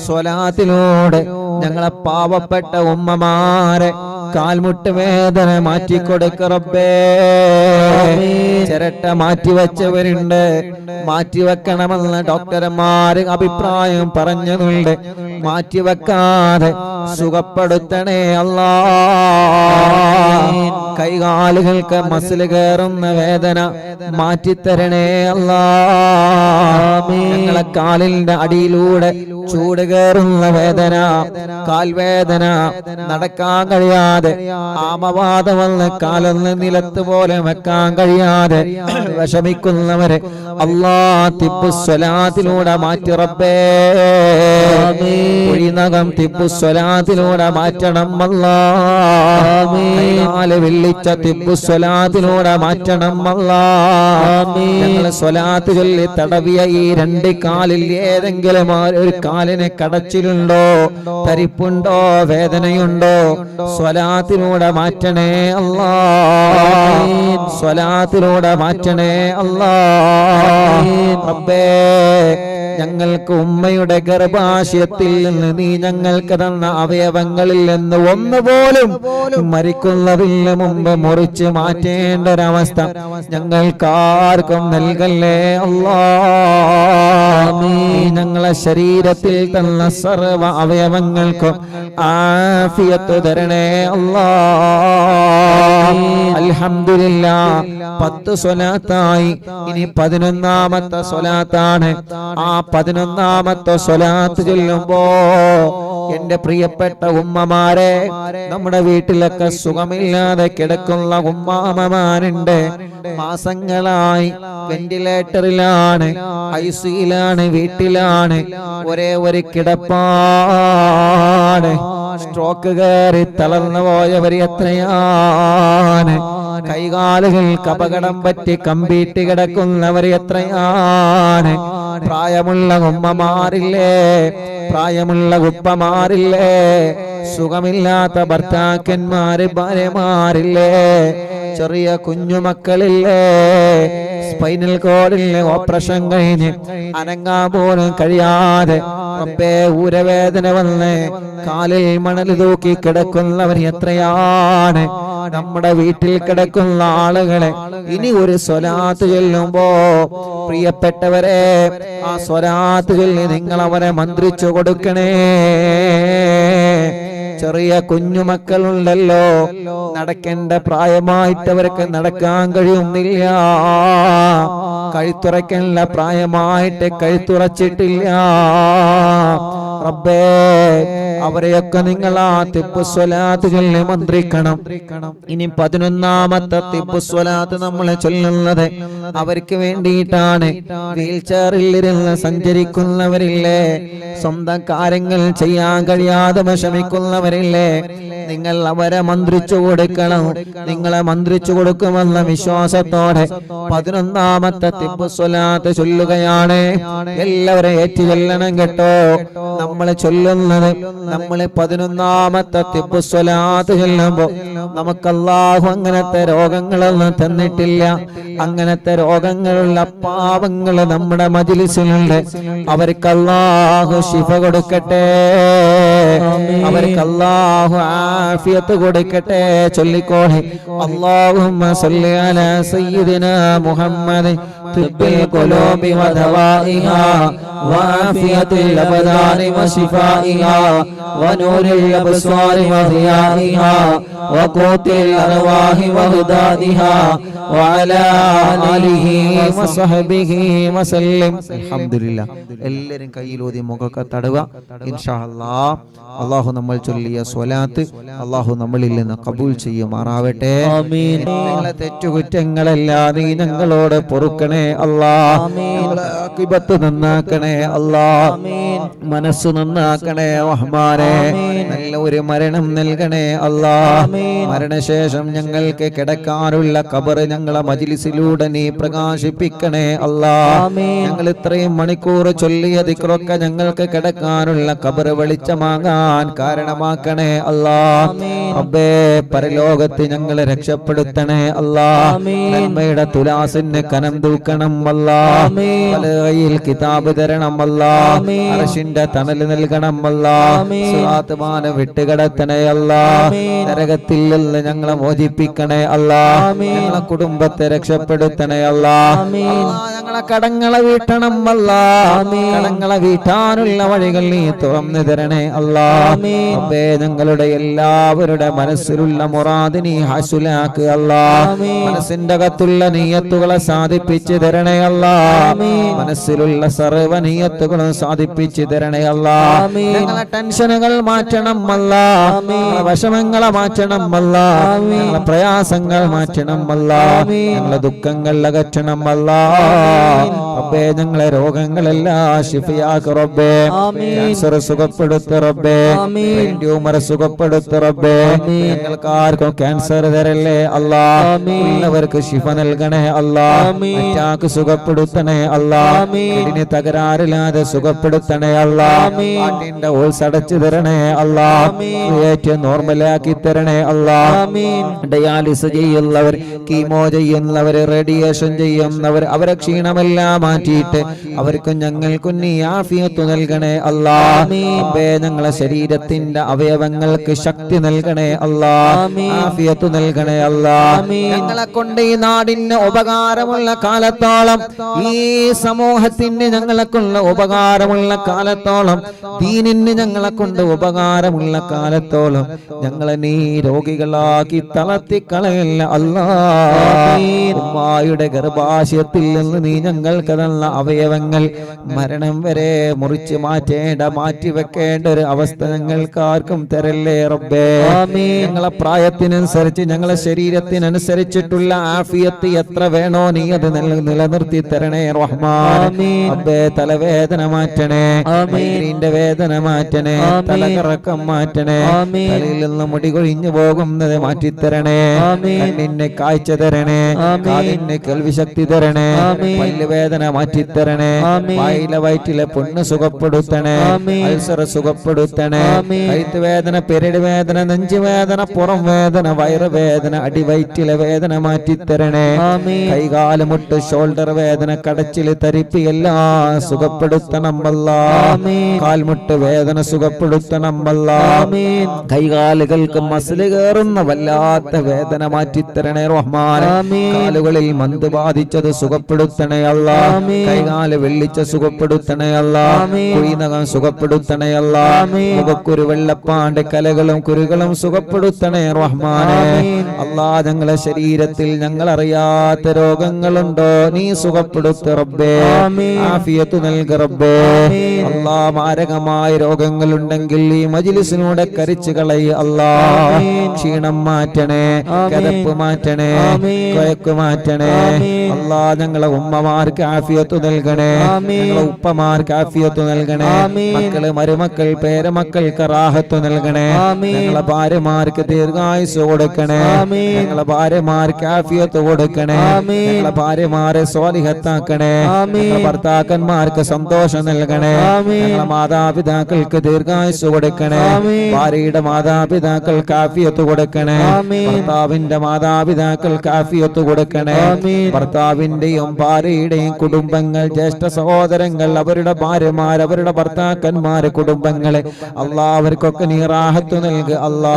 [SPEAKER 1] സ്വലാത്തിലൂടെ ഞങ്ങളെ പാവപ്പെട്ട ഉമ്മമാരെ കാൽമുട്ട് വേദന മാറ്റിക്കൊടുക്ക റബ്ബേ. ചിരട്ട മാറ്റിവെച്ചവരുണ്ട്, മാറ്റിവെക്കണമെന്ന് ഡോക്ടർമാര് അഭിപ്രായം പറഞ്ഞതുണ്ട്. മാറ്റിവെക്കാതെ സുഖപ്പെടുത്തണേ അല്ലാഹ്. കൈകാലുകൾക്ക് മസിൽ കയറുന്ന വേദന മാറ്റിത്തരണേ അല്ലാഹ്. ഞങ്ങളെ കാലിന്റെ അടിയിലൂടെ ചൂട് കയറുന്ന വേദന, കാൽവേദന, നടക്കാൻ കഴിയാതെ ആമവാദം വന്ന് കാലൊന്ന് നിലത്ത് പോലെ വെക്കാൻ കഴിയാതെ വിഷമിക്കുന്നവരെ അല്ലാഹ് തിബ്ബുസ്സലാത്തിലൂടെ മാറ്റി റബ്ബേ. കുഴിനകം തിബ്ബുസ്സലാത്തിലൂടെ മാറ്റണം അല്ലാഹ്. കാല് വെള്ളിച്ച തിബ്ബുസ്സലാത്തിലൂടെ മാറ്റണം അല്ലാഹ്. ഞങ്ങള് സ്വലാത്ത് ചൊല്ലി തടവിയ ഈ രണ്ട് കാലിൽ ഏതെങ്കിലും ഒരു കാലിന് കടച്ചിലുണ്ടോ, തരിപ്പുണ്ടോ, വേദനയുണ്ടോ, സ്വലാത്തിലൂടെ മാറ്റണേ അല്ലാഹ്. സ്വലാത്തിലൂടെ മാറ്റണേ അല്ലാഹ്. റബ്ബേ, ഞങ്ങൾക്ക് ഉമ്മയുടെ ഗർഭാശയത്തിൽ നിന്ന് നീ ഞങ്ങൾക്ക് തന്ന അവയവങ്ങളിൽ നിന്ന് ഒന്നുപോലും മരിക്കുന്നതിന് മുമ്പ് മുറിച്ച് മാറ്റേണ്ട ഒരവസ്ഥ ഞങ്ങൾക്കാർക്കും നൽകല്ലേ അല്ലാഹ്. ഞങ്ങളെ ശരീരത്തിൽ തന്ന സർവ അവയവങ്ങൾക്കും ആഫിയത്ത് തരണേ അല്ലാഹ്. അൽഹംദുലില്ലാഹ്. 10 സ്വലാത്തായി, ഇനി 11ാമത്തെ സ്വലാത്താണ്. ആ 11ാമത്തെ സ്വലാത്ത് ചൊല്ലുമ്പോ എന്റെ പ്രിയപ്പെട്ട ഉമ്മമാരെ, നമ്മുടെ വീട്ടിലൊക്കെ സുഖമില്ലാതെ കിടക്കുന്ന ഉമ്മാമമാരുണ്ട്. മാസങ്ങളായി വെന്റിലേറ്ററിലാണ്, ഐസിയിലാണ്, വീട്ടിലാണ്, ഒരേ ഒരു കിടപ്പാണ്. സ്ട്രോക്ക് കയറി തളർന്നു പോയവർ എത്രയാണ്. കൈകാലുകൾക്ക് അപകടം പറ്റി കമ്പീട്ട് കിടക്കുന്നവർ എത്രയാണ്. പ്രായമുള്ള ഉമ്മമാരില്ലേ, പ്രായമുള്ള ഉപ്പമാരില്ലേ, സുഖമില്ലാത്ത ഭർത്താക്കന്മാര്, ഭാര്യമാരില്ലേ, ചെറിയ കുഞ്ഞുമക്കളില്ലേ, സ്പൈനൽ കോഡിലെ ഓപ്പറേഷൻ കഴിഞ്ഞ് അനങ്ങാൻ പോലും കഴിയാതെ റബ്ബേ ഊരവേദന വന്ന് കാലിൽ മണൽ തൂക്കി കിടക്കുന്നവർ എത്രയാണ്. നമ്മുടെ വീട്ടിൽ കിടക്കുന്ന ആളുകളെ ഇനി ഒരു സ്വലാത്ത് ചൊല്ലുമ്പോ പ്രിയപ്പെട്ടവരെ, ആ സ്വലാത്ത് ചൊല്ലി നിങ്ങൾ അവരെ മന്ത്രിച്ചു കൊടുക്കണേ. ചെറിയ കുഞ്ഞുമക്കളുണ്ടല്ലോ, നടക്കേണ്ട പ്രായമായിട്ടവർക്ക് നടക്കാൻ കഴിയുന്നില്ല, കഴുത്തുറയ്ക്കേണ്ട പ്രായമായിട്ട് കഴുത്തുറച്ചിട്ടില്ല. റബ്ബേ, അവരെയൊക്കെ നിങ്ങൾ ആ തിബ്ബുസ്വലാത്ത് ചൊല്ലി മന്ത്രിക്കണം. ഇനി 11ാമത്തെ തിബ്ബുസ്വലാത്ത് നമ്മൾ ചൊല്ലുന്നത് അവർക്ക് വേണ്ടിയിട്ടാണ്. വീൽ ചെയറിൽ ഇരുന്ന് സഞ്ചരിക്കുന്നവരില്ലേ, സ്വന്തം കാര്യങ്ങൾ ചെയ്യാൻ കഴിയാതെ വിഷമിക്കുന്നവരില്ലേ, നിങ്ങൾ അവരെ മന്ത്രിച്ചു കൊടുക്കണം. നിങ്ങളെ മന്ത്രിച്ചു കൊടുക്കുമെന്ന വിശ്വാസത്തോടെ 11ാമത്തെ തിബ്ബുസ്വലാത്ത് ചൊല്ലുകയാണ്. എല്ലാവരും ഏറ്റു ചൊല്ലണം കേട്ടോ. നമ്മൾ ചൊല്ലുന്നത്, നമ്മൾ 11ാമത്തെ തിബ്ബുസ്വലാത്ത് ചൊല്ലുമ്പോ നമുക്ക് അല്ലാഹു അങ്ങനത്തെ രോഗങ്ങളൊന്നും തന്നിട്ടില്ല. അങ്ങനത്തെ രോഗങ്ങളുള്ള പാവങ്ങൾ നമ്മുടെ മജ്‌ലിസിലുണ്ട്. അവർക്ക് അല്ലാഹു ശിഫ കൊടുക്കട്ടെ, അവർക്ക് അല്ലാഹു ആഫിയത്ത് കൊടുക്കട്ടെ. ചൊല്ലിക്കോളെ, അല്ലാഹുമ്മ സല്ലി അലാ സയ്യിദിനാ മുഹമ്മദ് തിബ്ബിൽ ഖുലൂബി വദവാഇഹാ വആഫിയത്തിൽ അബ്ദാനി വശിഫാഇഹാ വനൂരിൽ അബ്സ്വാരി വദിയാഇഹാ വഖൂത്തിൽ അർവാഹി വഹദാദിഹാ വഅലാ ആലിഹി വസഹബിഹി വസല്ലം. അൽഹംദുലില്ലാഹ്. എല്ലാവരും കയ്യിലൂതി മുഖൊക്കെ തടവുക. ഇൻഷാ അല്ലാഹ് അല്ലാഹു നമ്മൾ ചൊല്ലിയ സ്വലാത്ത് അല്ലാഹു നമ്മളിൽ നിന്ന് കബൂൽ ചെയ്യുമാറാവട്ടെ. ആമീൻ. ഞങ്ങളെ തെറ്റുകുറ്റങ്ങളെല്ലാം നീ ഞങ്ങളോട് പൊറുക്കണേ അല്ലാഹ്. ഞങ്ങളെ ആഖിബത്ത് നന്നാക്കണേ അല്ലാഹ്. മനസ്സ് നന്നാക്കണേ റഹ്മാനേ. നല്ല ഒരു മരണം നൽകണേ അല്ലാഹ്. മരണശേഷം ഞങ്ങൾക്ക് കിടക്കാനുള്ള ഖബർ ഞങ്ങളെ മജ്‌ലിസിലൂടെ നീ പ്രകാശിപ്പിക്കണേ അല്ലാഹ്. ഞങ്ങൾ ഇത്രയും മണിക്കൂർ ചൊല്ലിയ ദിക്റൊക്കെ ഞങ്ങൾക്ക് കിടക്കാനുള്ള ഖബർ വെളിച്ചമാകാൻ കാരണമാക്കണേ അല്ലാഹ്. റബ്ബേ, പരലോകത്ത് ഞങ്ങളെ രക്ഷപ്പെടുത്തണേ അല്ലാഹ്. നന്മയുടെ തുലാസിന് കനം തൂക്കണം അല്ലാഹ്. പലകയിൽ കിതാബ് തരണം അല്ലാഹ്. അർശിന്റെ തണൽ നൽകണം അല്ലാഹ്. സിറാത്ത് പാലം വിട്ടുകിടത്തണേ അല്ലാഹ്. നരകത്തിൽ നിന്ന് ഞങ്ങളെ മോചിപ്പിക്കണേ അല്ലാഹ്. ഞങ്ങളെ കുടുംബത്തെ രക്ഷപ്പെടുത്തണേ അല്ലാഹ്. ഞങ്ങളെ കടങ്ങളെ വീട്ടണം അല്ലാഹ്. കടങ്ങളെ വീട്ടാനുള്ള വഴികൾ നീ തുറന്നു തരണേ അല്ലാഹ്. റബ്ബേ, ഞങ്ങളുടെ എല്ലാവരുടെ മനസ്സിലുള്ള മുറാദ് നീ ഹസുലാക്കുക അല്ലാഹ്. മനസ്സിന്റെ അകത്തുള്ള നിയ്യത്തുകളെ സാധിപ്പിച്ചു തരണേ അല്ലാഹ്. മനസ്സിലുള്ള സർവ്വ നിയ്യത്തുകളും സാധിപ്പിച്ചു തരണേ അല്ലാഹ്. ഞങ്ങളെ ടെൻഷനുകൾ മാറ്റണം അല്ലാഹ്. ഞങ്ങളെ വിഷമങ്ങളെ മാറ്റണം അല്ലാഹ്. ഞങ്ങളെ പ്രയാസങ്ങൾ മാറ്റണം അല്ലാഹ്. ഞങ്ങളെ ദുഃഖങ്ങൾ അകറ്റണം അല്ലാഹ്. റബ്ബേ, ഞങ്ങളെ രോഗങ്ങളെല്ലാം ശിഫയാക്ക് റബ്ബേ. ക്യാൻസർ സുഖപ്പെടുത്ത് റബ്ബേ. ബ്രെയിൻ ട്യൂമർ സുഖപ്പെടുത്ത് റബ്ബേ. ഞങ്ങൾക്ക് ആർക്കും ക്യാൻസർ തരല്ലേ അല്ലാഹ്. ഉള്ളവർക്ക് ശിഫ നൽകണേ അല്ലാഹ്. അറ്റാക്ക് സുഖപ്പെടുത്തണേ അല്ലാഹ്. കിഡ്നി തകരാറില്ലാതെ സുഖപ്പെടുത്തണേ അല്ലാഹ്. ഹാർട്ടിന്റെ ഹോൾസ് അടച്ചു തരണേ അല്ലാഹ്. ക്രിയേറ്റ് നോർമലാക്കി തരണേ അല്ലാഹ്. ഡയാലിസ് ചെയ്യുന്നവർ, കീമോ ചെയ്യുന്നവർ, റേഡിയേഷൻ ചെയ്യുന്നവർ, അവരെ ക്ഷീണമെല്ലാം മാറ്റിയിട്ട് അവർക്കും ഞങ്ങൾക്കും നീ ആഫിയത്ത് നൽകണേ അല്ലാഹ്. റബ്ബേ, ഞങ്ങളെ ശരീരത്തിന്റെ അവയവങ്ങൾക്ക് ശക്തി നൽകണേ അല്ലാഹ്. ആഫിയത്ത് നൽകണേ അല്ലാഹ്. ഞങ്ങളെ കൊണ്ട് ഈ നാടിന് ഉപകാരമുള്ള കാലത്തോളം, ഈ സമൂഹത്തിന് ഞങ്ങളെ കൊണ്ട് ഉപകാരമുള്ള കാലത്തോളം, ദീനിന് ഞങ്ങളെ കൊണ്ട് ഉപകാരമുള്ള കാലത്തോളം ഞങ്ങളെ നീ രോഗികളാക്കി തളർത്തിക്കളയല്ല അല്ലാഹ്. ഉമ്മായുടെ ഗർഭാശയത്തിൽ നിന്ന് നീ ഞങ്ങൾക്ക് തന്ന അവയവങ്ങൾ മരണം വരെ മുറിച്ച് മാറ്റിവെക്കേണ്ട ഒരു അവസ്ഥ ഞങ്ങൾക്ക് ആർക്കും തരല്ലേ റബ്ബേ. ഞങ്ങളെ പ്രായത്തിനനുസരിച്ച്, ഞങ്ങളെ ശരീരത്തിനനുസരിച്ചിട്ടുള്ള ആഫിയത്ത് എത്ര വേണോ നീ അത് നിലനിർത്തി തരണേ റഹ്മാൻ. റബ്ബേ, തലവേദന മാറ്റണേ, മൈഗ്രീന്റെ വേദന മാറ്റണേ, തലകറക്കം മാറ്റണേ, തലയിൽ നിന്ന് മുടി കൊഴിഞ്ഞു പോകുന്നത് മാറ്റിത്തരണേ, കണ്ണിന് കാഴ്ച തരണേ, കാതിന് കേൾവി ശക്തി തരണേ, പല്ലുവേദന മാറ്റിത്തരണേ, വായിലെ വയറ്റിലെ പുണ്ണ് സുഖപ്പെടുത്തണേ, അൾസർ സുഖപ്പെടുത്തണേ, കഴുത്ത് വേദന, പെരടി വേദന, നെഞ്ചുവേദന, പുറം വേദന, വയറുവേദന, അടിവയറ്റിലെ വേദന മാറ്റിത്തരണേ, കൈകാല് മുട്ട്, ഷോൾഡർ വേദന, കടച്ചില്, തരിപ്പ് എല്ലാം സുഖപ്പെടുത്തണം അല്ലാഹ്. കാൽമുട്ട് വേദന സുഖപ്പെടുത്തണം അല്ലാഹ്. കൈകാലുകൾക്ക് മസില് കയറുന്ന വല്ലാത്ത വേദന മാറ്റിത്തരണേ റഹ്മാൻ. കാലുകളിൽ മന്ത് ബാധിച്ചത് സുഖപ്പെടുത്തണേ അല്ല.
[SPEAKER 2] ആമീൻ.
[SPEAKER 1] കൈകാല് വെള്ളിച്ച സുഖപ്പെടുത്തണേ അല്ല.
[SPEAKER 2] ആമീൻ.
[SPEAKER 1] കുഴിനകം സുഖപ്പെടുത്തണേ അല്ല.
[SPEAKER 2] ആമീൻ.
[SPEAKER 1] മുഖക്കുരു വെള്ളപ്പാണ്ട് കലകളും കുരുകളും സുഖപ്പെടുത്തണേ റഹ്മാനെ.
[SPEAKER 2] ആമീൻ.
[SPEAKER 1] അല്ലാ ഞങ്ങളെ ശരീരത്തിൽ ഞങ്ങൾ അറിയാത്ത രോഗങ്ങളുണ്ടോ നീ സുഖപ്പെടുത്ത റബ്ബേ.
[SPEAKER 2] ആമീൻ.
[SPEAKER 1] ആഫിയത്ത് നൽക റബ്ബേ.
[SPEAKER 2] ആമീൻ.
[SPEAKER 1] അല്ലാ മാരകമായ രോഗങ്ങളുണ്ടെങ്കിൽ ഈ മജ്ലിസിനൂടെ കരിച്ചു കളയ അല്ലാ.
[SPEAKER 2] ആമീൻ.
[SPEAKER 1] ക്ഷീണം മാറ്റണേ,
[SPEAKER 2] ആമീൻ.
[SPEAKER 1] കിതപ്പ് മാറ്റണേ,
[SPEAKER 2] ആമീൻ.
[SPEAKER 1] കൊയക്ക് മാറ്റണേ.
[SPEAKER 2] ആമീൻ.
[SPEAKER 1] അല്ലാ ഞങ്ങളെ ഉമ്മമാർക്ക് ആഫിയത്ത് നൽകണേ.
[SPEAKER 2] ആമീൻ.
[SPEAKER 1] ഞങ്ങളെ ഉപ്പമാർക്ക് ആഫിയത്ത് നൽകണേ.
[SPEAKER 2] ആമീൻ.
[SPEAKER 1] മക്കള് മരുമക്കൾ പേരമക്കൾക്ക് റാഹത്ത് നൽകണേ.
[SPEAKER 2] ആമീൻ.
[SPEAKER 1] ഞങ്ങളെ ഭാര്യമാർക്ക് ദീർഘായുസ് കൊടുക്കണേ.
[SPEAKER 2] ആമീൻ.
[SPEAKER 1] ഞങ്ങളെ ഭാര്യമാർക്ക് ആഫിയത്ത് കൊടുക്കണേ.
[SPEAKER 2] ആമീൻ.
[SPEAKER 1] ഞങ്ങളെ ഭാര്യമാരെ സ്വാലിഹത്താക്കണേ.
[SPEAKER 2] ആമീൻ.
[SPEAKER 1] ഞങ്ങളെ ഭർത്താക്കന്മാർക്ക് സന്തോഷം നൽകണേ.
[SPEAKER 2] ആമീൻ.
[SPEAKER 1] ഞങ്ങളെ മാതാപിതാക്കൾക്ക് ദീർഘായുസ് കൊടുക്കണേ.
[SPEAKER 2] ആമീൻ.
[SPEAKER 1] ഭാര്യയുടെ മാതാപിതാക്കൾക്ക് ആഫിയത്ത് കൊടുക്കണേ.
[SPEAKER 2] ആമീൻ.
[SPEAKER 1] ഭർത്താവിന്റെ മാതാപിതാക്കൾക്ക് ആഫിയത്ത് കൊടുക്കണേ.
[SPEAKER 2] ആമീൻ.
[SPEAKER 1] ഭർത്താവിന്റെയും ഭാര്യയുടെയും കുടുംബങ്ങൾ, ജ്യേഷ്ഠ സഹോദരങ്ങൾ, അവരുടെ ഭാര്യമാർ, അവരുടെ ഭർത്താക്കന്മാര്, കുടുംബങ്ങളെ അവർക്കൊക്കെ നീ റാഹത്ത് നൽകുക അല്ലാ.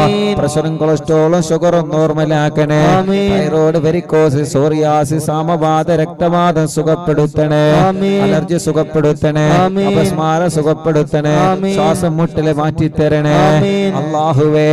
[SPEAKER 2] ആമീൻ.
[SPEAKER 1] പ്രഷറും കൊളസ്ട്രോളും ഷുഗറും നോർമലാക്കണേ.
[SPEAKER 2] ആമീൻ.
[SPEAKER 1] തൈറോയ്ഡ്, വെരിക്കോസിസ്, സോറിയാസിസ്, സമവാത, രക്തവാദം സുഖപ്പെടുത്തണേ.
[SPEAKER 2] ആമീൻ.
[SPEAKER 1] അലർജി സുഖപ്പെടുത്തണേ.
[SPEAKER 2] ആമീൻ.
[SPEAKER 1] അപസ്മാരം സുഖപ്പെടുത്തണേ.
[SPEAKER 2] ആമീൻ.
[SPEAKER 1] ശ്വാസം മുട്ടല് മാറ്റിത്തരണേ.
[SPEAKER 2] ആമീൻ.
[SPEAKER 1] അല്ലാഹുവേ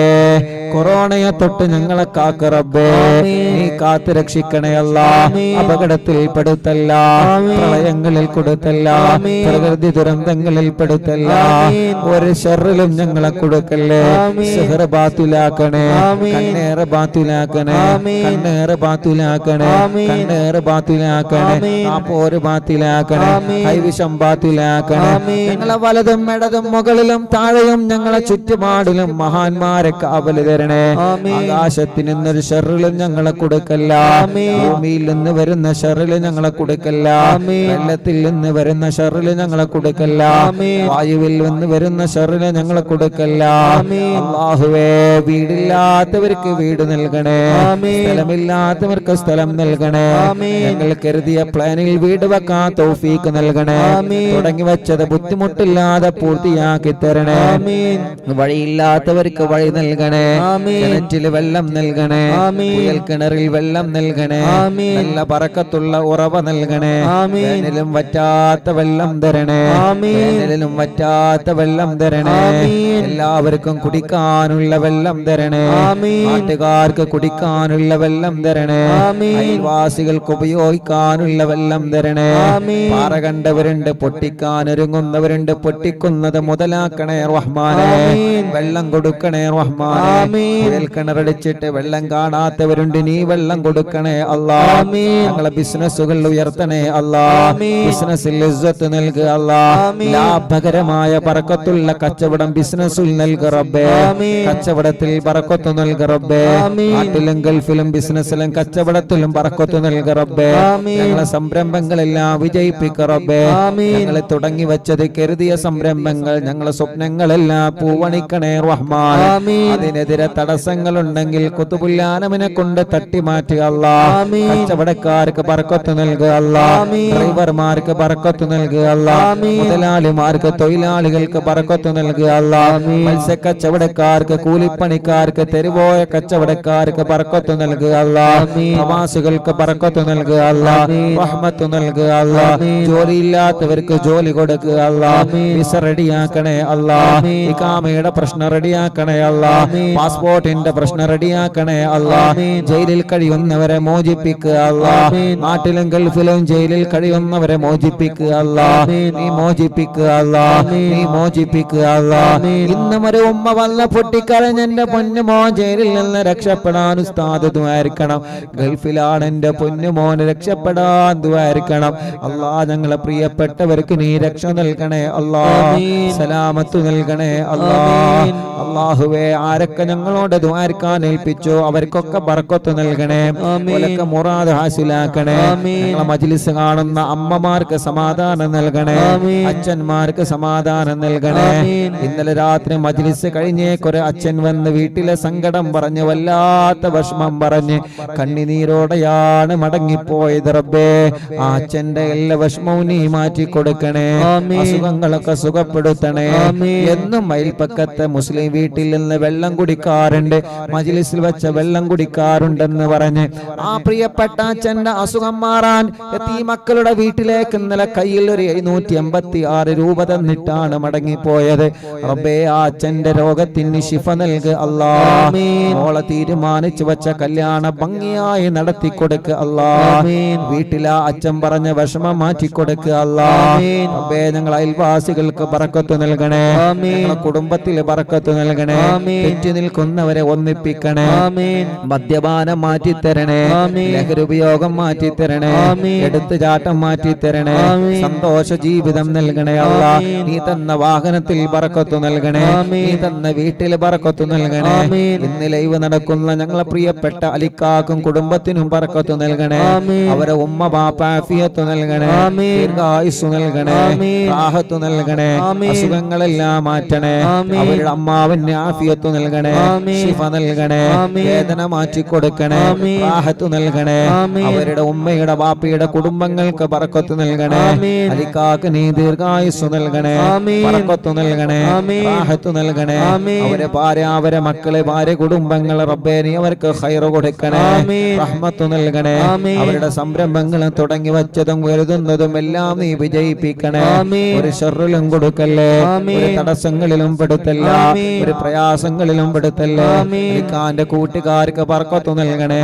[SPEAKER 1] കൊറോണയെ തൊട്ട് ഞങ്ങളെ കാക്ക് റബ്ബേ.
[SPEAKER 2] ആമീൻ.
[SPEAKER 1] നീ കാത്ത് രക്ഷിക്കണേ അല്ലാ.
[SPEAKER 2] ആമീൻ.
[SPEAKER 1] അപകടത്തിൽ പെടുത്തല്ല,
[SPEAKER 2] ആമീൻ.
[SPEAKER 1] പ്രളയങ്ങളിൽ കൊടുത്തല്ല,
[SPEAKER 2] ആമീൻ.
[SPEAKER 1] പ്രകൃതി ദുരന്തങ്ങളിൽ പെടുത്തല്ല.
[SPEAKER 2] ആമീൻ.
[SPEAKER 1] ഒരു ഷെറിലും ഞങ്ങളെ കൊടുക്കല്ലേ.
[SPEAKER 2] ആമീൻ.
[SPEAKER 1] സിഹ്റ് ബാത്തിലാക്കണേ.
[SPEAKER 2] ആമീൻ.
[SPEAKER 1] കണ്ണേറ് ബാത്തിലാക്കണേ.
[SPEAKER 2] ആമീൻ.
[SPEAKER 1] കണ്ണേറ് ബാത്തിലാക്കണേ.
[SPEAKER 2] ആമീൻ.
[SPEAKER 1] കണ്ണേറ് ബാത്തിലാക്കണേ.
[SPEAKER 2] ആമീൻ.
[SPEAKER 1] നാപ്പോര് ബാത്തിലാക്കണേ.
[SPEAKER 2] ആമീൻ.
[SPEAKER 1] കൈവിഷം ബാത്തിലാക്കണേ.
[SPEAKER 2] ആമീൻ.
[SPEAKER 1] ഞങ്ങളെ വലതും ഇടതും മുകളിലും താഴെയും ഞങ്ങളെ ചുറ്റുപാടിലും മഹാന്മാരെ കാവല് തരണേ.
[SPEAKER 2] ആമീൻ.
[SPEAKER 1] ആകാശത്തിൽ നിന്നൊരു ഷെറിലും ഞങ്ങളെ കൊടുക്കല്ല.
[SPEAKER 2] ആമീൻ.
[SPEAKER 1] ഭൂമിയിൽ നിന്ന് വരുന്ന ഷെറില് ഞങ്ങളെ കൊടുക്കല്ല.
[SPEAKER 2] ആമീൻ.
[SPEAKER 1] വെള്ളത്തിൽ നിന്ന് വരുന്ന ഷെറില് ഞങ്ങളെ കൊടുക്കല്ല.
[SPEAKER 2] ആമീൻ.
[SPEAKER 1] വായുവിൽ നിന്ന് വരുന്ന ഷെറില് ഞങ്ങളെ കൊടുക്കല്ല.
[SPEAKER 2] ആമീൻ.
[SPEAKER 1] അല്ലാഹുവേ വീടില്ലാത്തവർക്ക് വീട് നൽകണേ.
[SPEAKER 2] ആമീൻ.
[SPEAKER 1] സ്ഥലമില്ലാത്തവർക്ക് സ്ഥലം നൽകണേ.
[SPEAKER 2] ആമീൻ.
[SPEAKER 1] ഞങ്ങൾ കരുതിയ പ്ലാനിൽ വീട് വെക്കാൻ തൗഫീക്ക് നൽകണേ.
[SPEAKER 2] ആമീൻ.
[SPEAKER 1] തുടങ്ങി വെച്ചത് ബുദ്ധിമുട്ടില്ലാതെ പൂർത്തിയാക്കി തരണേ.
[SPEAKER 2] ആമീൻ.
[SPEAKER 1] വഴിയില്ലാത്തവർക്ക് വഴി നൽകണേ.
[SPEAKER 2] ആമീൻ.
[SPEAKER 1] കിണറ്റിൽ വെള്ളം നൽകണേ.
[SPEAKER 2] ആമീൻ.
[SPEAKER 1] കുയൽ കിണറിൽ വെള്ളം നൽകണേ.
[SPEAKER 2] ആമീൻ.
[SPEAKER 1] നല്ല ബറക്കത്തുള്ള ഉറവ നൽകണേ.
[SPEAKER 2] ആമീൻ.
[SPEAKER 1] വേനലും വറ്റാത്ത വെള്ളം തരണേ.
[SPEAKER 2] ആമീൻ.
[SPEAKER 1] വേനലിലും വറ്റാത്ത വെള്ളം തരണേ.
[SPEAKER 2] ആമീൻ.
[SPEAKER 1] എല്ലാവർക്കും കുടിക്കാനുള്ള വെള്ളം തരണേ.
[SPEAKER 2] ആമീൻ.
[SPEAKER 1] നാട്ടുകാർക്ക് കുടിക്കാനുള്ള വെള്ളം തരണേ.
[SPEAKER 2] ആമീൻ.
[SPEAKER 1] അയൽവാസികൾക്ക് ഉപയോഗിക്കാനുള്ള വെള്ളം തരണേ.
[SPEAKER 2] ആമീൻ.
[SPEAKER 1] പാറ കണ്ടവരുണ്ട്, പൊട്ടിക്കാൻ ഒരുങ്ങുന്നവരുണ്ട്, പൊട്ടിക്കുന്നത് മുതലാക്കണേ റഹ്മാനെ.
[SPEAKER 2] ആമീൻ.
[SPEAKER 1] വെള്ളം കൊടുക്കണേ റഹ്മാനെ.
[SPEAKER 2] ആമീൻ.
[SPEAKER 1] കുഴൽ കിണറടിച്ചിട്ട് വെള്ളം കാണാത്തവരുണ്ട്, നീ വെള്ളം കൊടുക്കണേ അല്ലാ.
[SPEAKER 2] ആമീൻ.
[SPEAKER 1] ഞങ്ങളെ ബിസിനസ്സുകൾ ഉയർത്തണേ അല്ലാ.
[SPEAKER 2] ആമീൻ.
[SPEAKER 1] ബിസിനസ്സിൽ ഇസ്സത്ത് നൽകുക അല്ലാ.
[SPEAKER 2] ആമീൻ.
[SPEAKER 1] ലാഭകരമായ ബറക്കത്തുള്ള കച്ചവടം ബിസിനസ്സിൽ നൽകുക റബ്ബേ.
[SPEAKER 2] ആമീൻ.
[SPEAKER 1] കച്ചവടത്തിൽ ബറക്കത്ത് നൽകുക റബ്ബേ.
[SPEAKER 2] ആമീൻ.
[SPEAKER 1] നാട്ടിലും ഗൾഫിലും ബിസിനസ്സിലും കച്ചവടത്തിലും ബറക്കത്ത് നൽകുക റബ്ബേ.
[SPEAKER 2] ആമീൻ.
[SPEAKER 1] ഞങ്ങളെ സംരംഭങ്ങളെല്ലാം വിജയിപ്പിക്കുക റബ്ബേ.
[SPEAKER 2] ആമീൻ.
[SPEAKER 1] ഞങ്ങളെ തുടങ്ങി വെച്ചത് കരുതിയ സംരംഭങ്ങൾ, ഞങ്ങളെ സ്വപ്നങ്ങളെല്ലാം പൂവണിക്കണേ റഹ്മാൻ.
[SPEAKER 2] ആമീൻ.
[SPEAKER 1] അതിനെതിരെ തടസ്സങ്ങളുണ്ടെങ്കിൽ കുതുബുല്ലാനമിനെ കൊണ്ട് തട്ടി മാറ്റുക അല്ലാ.
[SPEAKER 2] ആമീൻ.
[SPEAKER 1] കച്ചവടക്കാർക്ക് ബർക്കത്ത് നൽകുക അല്ലാ.
[SPEAKER 2] ആമീൻ.
[SPEAKER 1] ഡ്രൈവർമാർക്ക് ബർക്കത്ത് നൽകുക അല്ലാ.
[SPEAKER 2] ആമീൻ.
[SPEAKER 1] മുതലാളിമാർക്ക്, തൊഴിലാളികൾക്ക് ബർക്കത്ത് നൽകുക അല്ലാ.
[SPEAKER 2] ആമീൻ.
[SPEAKER 1] മത്സ്യക്കച്ചവടക്കാർക്ക്, കൂലിപ്പണിക്കാർക്ക്, തെരുവോയ കച്ചവടക്കാർക്ക് ബർക്കത്ത് നൽകുക അല്ലാ.
[SPEAKER 2] ആമീൻ.
[SPEAKER 1] പ്രവാസികൾക്ക് ബർക്കത്ത് നൽകുക അല്ലാ.
[SPEAKER 2] ആമീൻ.
[SPEAKER 1] റഹ്മത്ത് നൽകുക അല്ലാ.
[SPEAKER 2] ആമീൻ.
[SPEAKER 1] ജോലിയില്ലാത്തവർക്ക് ജോലി കൊടുക്കുക അല്ലാ.
[SPEAKER 2] ആമീൻ.
[SPEAKER 1] വിസ റെഡിയാക്കണേ അല്ലാ.
[SPEAKER 2] ആമീൻ.
[SPEAKER 1] ഇഖാമയുടെ പ്രശ്നം റെഡിയാക്കണേ അല്ലാ.
[SPEAKER 2] ആമീൻ.
[SPEAKER 1] പാസ്പോർട്ടിന്റെ പ്രശ്നം റെഡിയാക്കണേ അല്ലാ.
[SPEAKER 2] ആമീൻ.
[SPEAKER 1] ജയിലിൽ കഴിയുന്നവരെ മോചിപ്പിക്കുക അല്ലാ.
[SPEAKER 2] ആമീൻ.
[SPEAKER 1] നാട്ടിലും ഗൾഫിലും ജയിലിൽ കഴിയുന്നവരെ മോചിപ്പിക്കുക അല്ലാ.
[SPEAKER 2] ആമീൻ.
[SPEAKER 1] നീ മോചിപ്പിക്കുക അല്ലാ.
[SPEAKER 2] ആമീൻ.
[SPEAKER 1] നീ മോചിപ്പിക്കുക അല്ലാ.
[SPEAKER 2] ആമീൻ.
[SPEAKER 1] ഇന്നും ഒരു ഉമ്മ വല്ല പൊട്ടിക്കരഞ്ഞ് എന്റെ പൊന്നുമോ ജയിലിൽ നിന്ന് രക്ഷപ്പെടാൻ ഉസ്താദ് ദ്വാരിക്കണം. ഗൾഫിലാണ് എന്റെ പൊന്നുമോന് രക്ഷപ്പെടാൻ ദ്വാരിക്കണം അല്ലാ. ഞങ്ങളെ പ്രിയപ്പെട്ടവർക്ക് നീ രക്ഷ നൽകണേ അല്ലാ.
[SPEAKER 2] ആമീൻ.
[SPEAKER 1] സലാമത്ത് നൽകണേ അല്ലാ.
[SPEAKER 2] ആമീൻ.
[SPEAKER 1] അല്ലാഹുവേ ആരൊക്കെ ഞങ്ങളോട് ദ്വാരിക്കാൻ ഏൽപ്പിച്ചോ അവർക്കൊക്കെ ബർക്കത്ത് നൽകണേ.
[SPEAKER 2] ആമീൻ.
[SPEAKER 1] ഓലൊക്കെ മുറാദ് ഹാസിലാക്കണേ.
[SPEAKER 2] ആമീൻ.
[SPEAKER 1] ഞങ്ങളെ മജ്ലിസ് കാണുന്ന അമ്മമാർക്ക് സമാധാനം നൽകണേ.
[SPEAKER 2] ആമീൻ.
[SPEAKER 1] അച്ഛന്മാർക്ക് സമാധാനം നൽകണേ.
[SPEAKER 2] ആമീൻ.
[SPEAKER 1] ഇന്നലെ രാത്രി മജ്ലിസ് കഴിഞ്ഞേക്കൊരു അച്ഛൻ വന്ന് വീട്ടിലെ സങ്കടം പറഞ്ഞ് വല്ലാത്ത വിഷമം പറഞ്ഞ് കണ്ണിനീരോടെയാണ് മടങ്ങിപ്പോയത് റബ്ബേ. ആ അച്ഛന്റെ എല്ലാ വിഷമവും നീ മാറ്റി കൊടുക്കണേ.
[SPEAKER 2] ആമീൻ.
[SPEAKER 1] അസുഖങ്ങളൊക്കെ സുഖപ്പെടുത്തണേ.
[SPEAKER 2] ആമീൻ.
[SPEAKER 1] എന്നും അയൽപ്പക്കത്തെ മുസ്ലിം വീട്ടിൽ നിന്ന് വെള്ളം കുടിക്കാൻ കുടിക്കാറുണ്ട്, മജ്ലിസിൽ വെച്ച വെള്ളം കുടിക്കാറുണ്ടെന്ന് പറഞ്ഞ് ആ പ്രിയപ്പെട്ട അച്ഛന്റെ അസുഖം മാറാൻ ഈ മക്കളുടെ വീട്ടിലേക്ക് ഇന്നലെ കയ്യിൽ ഒരു 786 രൂപ തന്നിട്ടാണ് മടങ്ങിപ്പോയത്. റബ്ബേ, ആ അച്ഛന്റെ രോഗത്തിന് ശിഫ നൽകുക അല്ലാ. മോളെ തീരുമാനിച്ചു വെച്ച കല്യാണ ഭംഗിയായി നടത്തി കൊടുക്കുക അല്ലാ. വീട്ടിലെ അച്ഛൻ പറഞ്ഞ വിഷമം മാറ്റി കൊടുക്കുക അല്ലാ. റബ്ബേ, ഞങ്ങൾ അയൽവാസികൾക്ക് ബറക്കത്ത് നൽകണേ, ഞങ്ങളുടെ കുടുംബത്തിൽ ബറക്കത്ത് നൽകണേ, തെറ്റി നിൽക്കുന്നവരെ ഒന്നിപ്പിക്കണേ, മദ്യപാനം മാറ്റിത്തരണേ, ലഹരി ഉപയോഗം മാറ്റിത്തരണേ, എടുത്തുചാട്ടം മാറ്റിത്തരണേ, സന്തോഷ ജീവിതം നൽകണേ അല്ലാ. നീ തന്ന വാഹനത്തിൽ ബറക്കത്ത് നൽകണേ, നീ തന്ന വീട്ടിൽ ബറക്കത്ത് നൽകണേ. ഇന്ന് ലൈവ് നടക്കുന്ന ഞങ്ങളെ പ്രിയപ്പെട്ട അലിക്കാക്കും കുടുംബത്തിനും ബറക്കത്ത് നൽകണേ. അവരെ ഉമ്മ ബാപ്പ ആഫിയത്ത് നൽകണേ, ദീർഘായുസ്സു നൽകണേ, റാഹത്ത് നൽകണേ, അസുഖങ്ങളെല്ലാം മാറ്റണേ. അവരുടെ അമ്മാവിന് ആഫിയത്ത് നൽകണേ, ശിഫ നൽകണേ, വേദന മാറ്റി കൊടുക്കണേ, റാഹത്ത് നൽകണേ. അവരുടെ ഉമ്മയുടെ ബാപ്പയുടെ കുടുംബങ്ങൾക്ക് ബറക്കത്ത് നൽകണേ. അലിക്കാക്ക് നീ ദീർഘായുസ്സു നൽകണേ, ബറക്കത്ത് നൽകണേ, റാഹത്ത് നൽകണേ. അവരെ ഭാര്യ, അവരെ മക്കളെ, ഭാര്യ കുടുംബങ്ങൾ റബ്ബേ നീ അവർക്ക് ഖൈറ് കൊടുക്കണേ, റഹ്മത്ത് നൽകണേ. അവരുടെ സംരംഭങ്ങൾ തുടങ്ങി വച്ചതും എഴുതുന്നതും എല്ലാം നീ വിജയിപ്പിക്കണേ. ഒരു ഷർറിലും കൊടുക്കല്ലേ, ഒരു തടസ്സങ്ങളിലും പെടുത്തല്ല, ഒരു പ്രയാസങ്ങളിലും പെടുത്തല്ലേ. അലിക്കാന്റെ കൂട്ടുകാർക്ക് ബർക്കത്ത് നൽകണേ,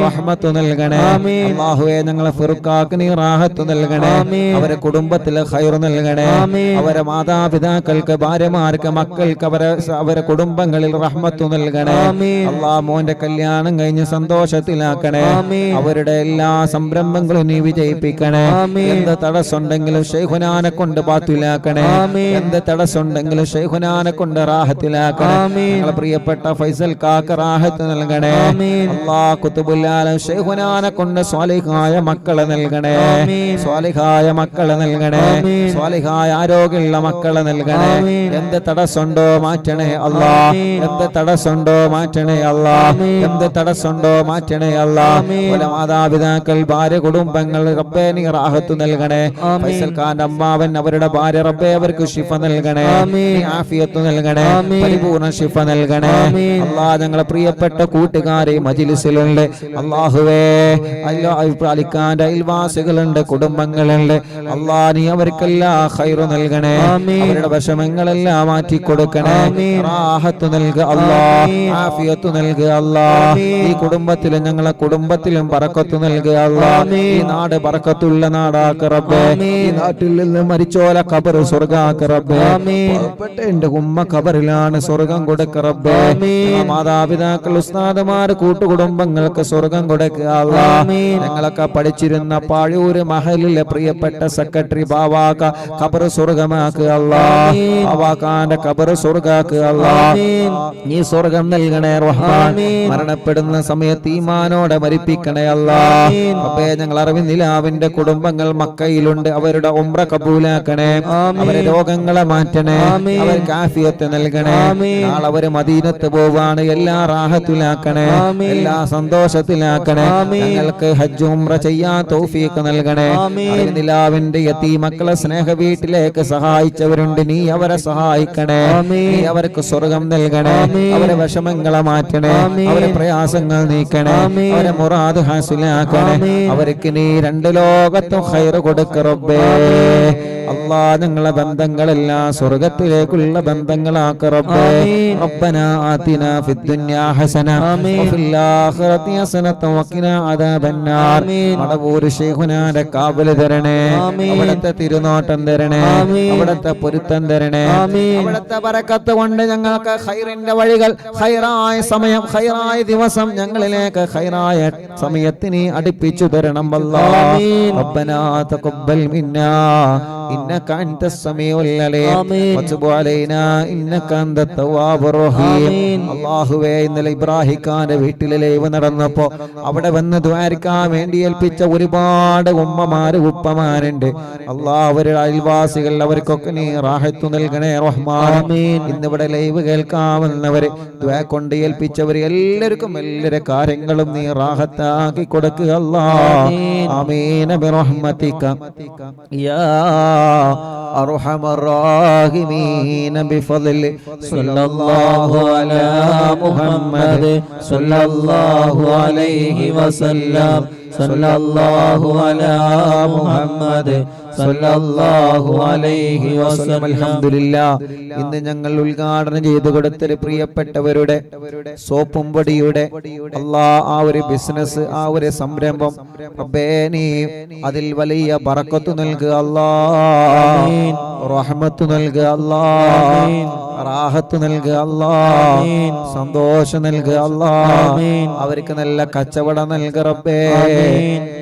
[SPEAKER 1] റഹ്മത്ത് നൽകണേ. അല്ലാഹുവേ, ഞങ്ങളെ ഫിർഖാക്ക് നീ റാഹത്ത് നൽകണേ, അവരെ കുടുംബത്തിലെ ഖൈറ് നൽകണേ. അവരെ മാതാപിതാക്കൾക്ക്, ഭാര്യമാർക്ക്, മക്കൾക്ക്, അവരെ കുടുംബങ്ങളിൽ റഹ്മത്ത് നൽകണേ. അല്ലാഹ്, മോന്റെ കല്യാണം കഴിഞ്ഞ് സന്തോഷത്തിലാക്കണേ. അവരുടെ എല്ലാ സംരംഭങ്ങളും നീ വിജയിപ്പിക്കണേ. എന്ത് തടസ്സമുണ്ടെങ്കിലും ശൈഖുനാനെ കൊണ്ട് ബാത്തിലാക്കണേ. എന്ത് തടസ്സമുണ്ടെങ്കിലും ശൈഖുനാനെ കൊണ്ട് റാഹത്തിലാക്കണേ. ഞങ്ങളെ പ്രിയപ്പെട്ട ഫൈസൽ കാക്ക റാഹത്ത് നൽകണേ. അല്ലാഹ്, ഖുതുബുൽ ആലം ശൈഖുനാനെ കൊണ്ട് സ്വാലിഹായ മക്കളെ നൽകണേ, സ്വാലിഹായ മക്കളെ നൽകണേ, സ്വാലിഹായ ആരോഗ്യമുള്ള മക്കളെ നൽകണേ. എന്ത് തടസ്സമുണ്ടോ മാറ്റണേ അല്ലാ, എന്ത് തടസ്സമുണ്ടോ മാറ്റണേ അല്ലാ, എന്ത് തടസ്സമുണ്ടോ മാറ്റണേ അല്ലാ. മാതാപിതാക്കൾ, ഭാര്യ, കുടുംബങ്ങൾ റബ്ബേ നീ റാഹത്ത് നൽകണേ. ഫൈസൽ ഖാന്റെ അമ്മാവൻ, അവരുടെ ഭാര്യ റബ്ബേ അവർക്ക് ശിഫ നൽകണേ, ആഫിയത്ത് നൽകണേ, പരിപൂർണ്ണ ശിഫ നൽകണേ. അല്ലാഹ്, ഞങ്ങളെ പ്രിയപ്പെട്ട കൂട്ടുകാരെ മജ്ലിസിലുണ്ട് അല്ലാഹുവേ, അലിഖാന്റെ അയൽവാസികളുണ്ട്, കുടുംബങ്ങളുണ്ട്. അല്ലാഹ്, നീ അവർക്കെല്ലാം ഖൈറ് നൽകണേ, അവരുടെ വിഷമങ്ങളെല്ലാം മാറ്റി കൊടുക്കണേ, റാഹത്ത് നൽകുക അല്ലാഹ്, ആഫിയത്ത് നൽകുക അല്ലാഹ്. ഈ കുടുംബത്തിലും ഞങ്ങളെ കുടുംബത്തിലും ബറക്കത്ത് നൽകുക അല്ലാഹ്. ഈ നാട് ബറക്കത്തുള്ള നാടാക്ക റബ്ബേ. ഈ നാട്ടിൽ നിന്ന് മരിച്ചോല ഖബർ സ്വർഗ്ഗാക്ക റബ്ബേ. പാവപ്പെട്ട എന്റെ ഉമ്മ ഖബറിലാണ്, സ്വർഗ്ഗം കൊടുക്ക റബ്ബേ. മാതാപിതാക്കൾ, ഉസ്താദുമാർ, കൂട്ടുകുടുംബങ്ങൾക്ക് സ്വർഗ്ഗം കൊടുക്കുക അല്ലാഹ്. ഞങ്ങളൊക്കെ പഠിച്ചിരുന്ന പാഴൂര് മഹലിലെ പ്രിയപ്പെട്ട സെക്രട്ടറി ബാവാക്ക ഖബർ സ്വർഗ്ഗമാക്കുക അല്ലാഹ്. ബാവാക്കാന്റെ ഖബർ സ്വർഗ്ഗാക്കുക അല്ലാഹ്. നീ സ്വർഗ്ഗം നൽകണേ റഹ്മാൻ. മരണപ്പെടുന്ന സമയത്ത് ഈമാനോടെ മരിപ്പിക്കണേ അല്ലാഹ്. റബ്ബേ, ഞങ്ങൾ അറിവിന്ദിലാവിന്റെ കുടുംബങ്ങൾ മക്കയിലുണ്ട്, അവരുടെ ഉംറ കബൂലാക്കണേ, അവരെ രോഗങ്ങളെ മാറ്റണേ, അവർക്ക് ആഫിയത്ത് നൽകണേ. നാളെ അവര് മദീനത്ത് പോവാണ്, എല്ലാ റാഹത്തിലാക്കണേ, എല്ലാ സന്തോഷത്തിലാക്കണേ. ഞങ്ങൾക്ക് ഹജ്ജ് ഉംറ ചെയ്യാൻ തൗഫീഖ് നൽകണേ. അറിവിന്ദിലാവിന്റെ യതീമക്കളെ സ്നേഹ വീട്ടിലേക്ക് സഹായിച്ചവരുണ്ട്, നീ അവരെ സഹായിക്കണേ, നീ അവർക്ക് സ്വർഗം നൽകണേ, അവരെ വിഷമങ്ങളെ മാറ്റണേ, അവരെ പ്രയാസങ്ങൾ നീക്കണേ, അവരെ മുറാദ് ഹാസിലാക്കണേ. അവർക്ക് നീ രണ്ട് ലോകത്തും ഖൈറ് കൊടുക്ക റബ്ബേ. അല്ലാഹ്, ഞങ്ങളെ ബന്ധങ്ങളെല്ലാം സ്വർഗ്ഗത്തിലേക്കുള്ള ബന്ധങ്ങളാക്ക റബ്ബേ. റബ്ബനാ ആതിനാ ഫിദ്ദുനിയാ ഹസന വഫിൽ ആഖിറതി ഹസനത വഖിനാ അദാബന്നാർ. മടവൂർ ശൈഖുനാന്റെ കാവൽ തരണേ, അവിടുത്തെ തിരുനോട്ടം തരണേ, അവിടുത്തെ പൊരുത്തം തരണേ. അവിടുത്തെ ബറക്കത്ത് കൊണ്ട് ഞങ്ങൾക്ക് ഖൈറിന്റെ വഴികൾ, ഖൈറായ സമയം, ഖൈറായ ദിവസം ഞങ്ങളിലേക്ക് ഖൈറായ സമയത്തിന് അടുപ്പിച്ചു തരണം അല്ലാഹ്. റബ്ബനാ തഖബ്ബൽ മിന്നാ إنك أنت السميع العليم وتب علينا إنك أنت التواب الرحيم. അല്ലാഹുവേ, ഇന്നലെ ഇബ്രാഹിം ഖാന്റെ വീട്ടിലെ ലൈവ് നടന്നപ്പോ അവിടെ വന്ന് ദ്വാരക്കാൻ വേണ്ടി ഏൽപ്പിച്ച ഒരുപാട് ഉമ്മമാര് ഉപ്പമാരുണ്ട്. അല്ലാഹ്, അവരുടെ അയൽവാസികൾ, അവർക്കൊക്കെ നീ റാഹത്ത് നൽകണേ റഹ്മാൻ. ഇന്നിവിടെ ലൈവ് കേൾക്കാമെന്നവര് ദ്വാ കൊണ്ട് ഏൽപ്പിച്ചവര് എല്ലാവർക്കും എല്ലാവരുടെ കാര്യങ്ങളും നീ റാഹത്താക്കി കൊടുക്കുക അല്ലാഹ്. ആമീൻ ബിറഹ്മതിക യാ أرحم الراحمين بفضل
[SPEAKER 2] صلى الله على محمد صلى الله عليه وسلم صلى الله على محمد صلى الله عليه وسلم.
[SPEAKER 1] അൽഹംദുലില്ലാ. ഇന്ന് ഞങ്ങൾ ഉദ്ഘാടനം ചെയ്തു കൊടുത്തൊരു പ്രിയപ്പെട്ടവരുടെ സോപ്പും പൊടിയുടെ ആ ഒരു ബിസിനസ്, ആ ഒരു സംരംഭം റബ്ബേ നീ അതിൽ വലിയ ബറക്കത്ത് നൽകുക അല്ലാ, റഹ്മത്ത് നൽകുക അല്ലാ, റാഹത്ത് നൽകുക അല്ലാ, സന്തോഷം നൽകുക അല്ലാ, അവർക്ക് നല്ല കച്ചവടം നൽകുക റബ്ബേ.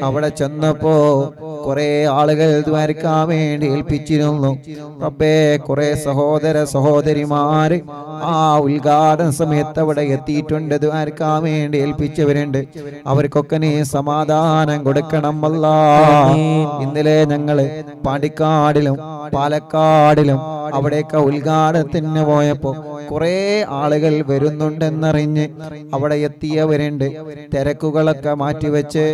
[SPEAKER 1] അവിടെ ചെന്നപ്പോ കുറെ ആളുകൾ ദ്വാരക്കാൻ വേണ്ടി ഏൽപ്പിച്ചിരുന്നു റബ്ബേ. കുറെ സഹോദര സഹോദരിമാര് ആ ഉദ്ഘാടന സമയത്ത് അവിടെ എത്തിയിട്ടുണ്ട്, ദ്വാരക്കാൻ വേണ്ടി ഏൽപ്പിച്ചവരുണ്ട്. അവർക്കൊക്കെ നീ സമാധാനം കൊടുക്കണം അല്ലാ. ഇന്നലെ ഞങ്ങള് പാണ്ടിക്കാടിലും പാലക്കാടിലും അവിടെയൊക്കെ ഉദ്ഘാടനത്തിന് പോയപ്പോ കുറെ ആളുകൾ വരുന്നുണ്ടെന്നറിഞ്ഞ് അവിടെ എത്തിയവരുണ്ട്. തിരക്കുകളൊക്കെ മാറ്റിവെച്ച്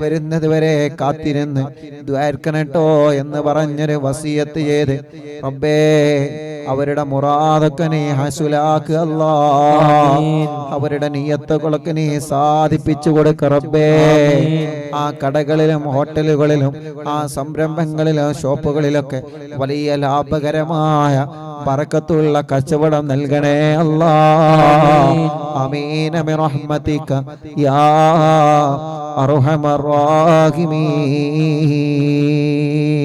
[SPEAKER 1] വരുന്നത് വരെ കാത്തിരുന്ന് ദ്വാരക്കണട്ടോ എന്ന് പറഞ്ഞൊരു വസിയത്ത് ചെയ്ത് റബ്ബേ അവരുടെ മുറാദൊക്കെ നീ ഹസുലാക്ക് അല്ലാ, അവരുടെ നിയ്യത്തുകളൊക്കെ നീ സാധിപ്പിച്ചു കൊടുക്ക റബ്ബേ. ആ കടകളിലും ഹോട്ടലുകളിലും ആ സംരംഭങ്ങളിലും ഷോപ്പുകളിലൊക്കെ വലിയ ലാഭകരമായ ബറക്കത്തുള്ള കച്ചവടം നൽകണേ അല്ലാ. ആമീൻ ബിറഹ്മതിക യാ അർഹമർ റഹീമീൻ.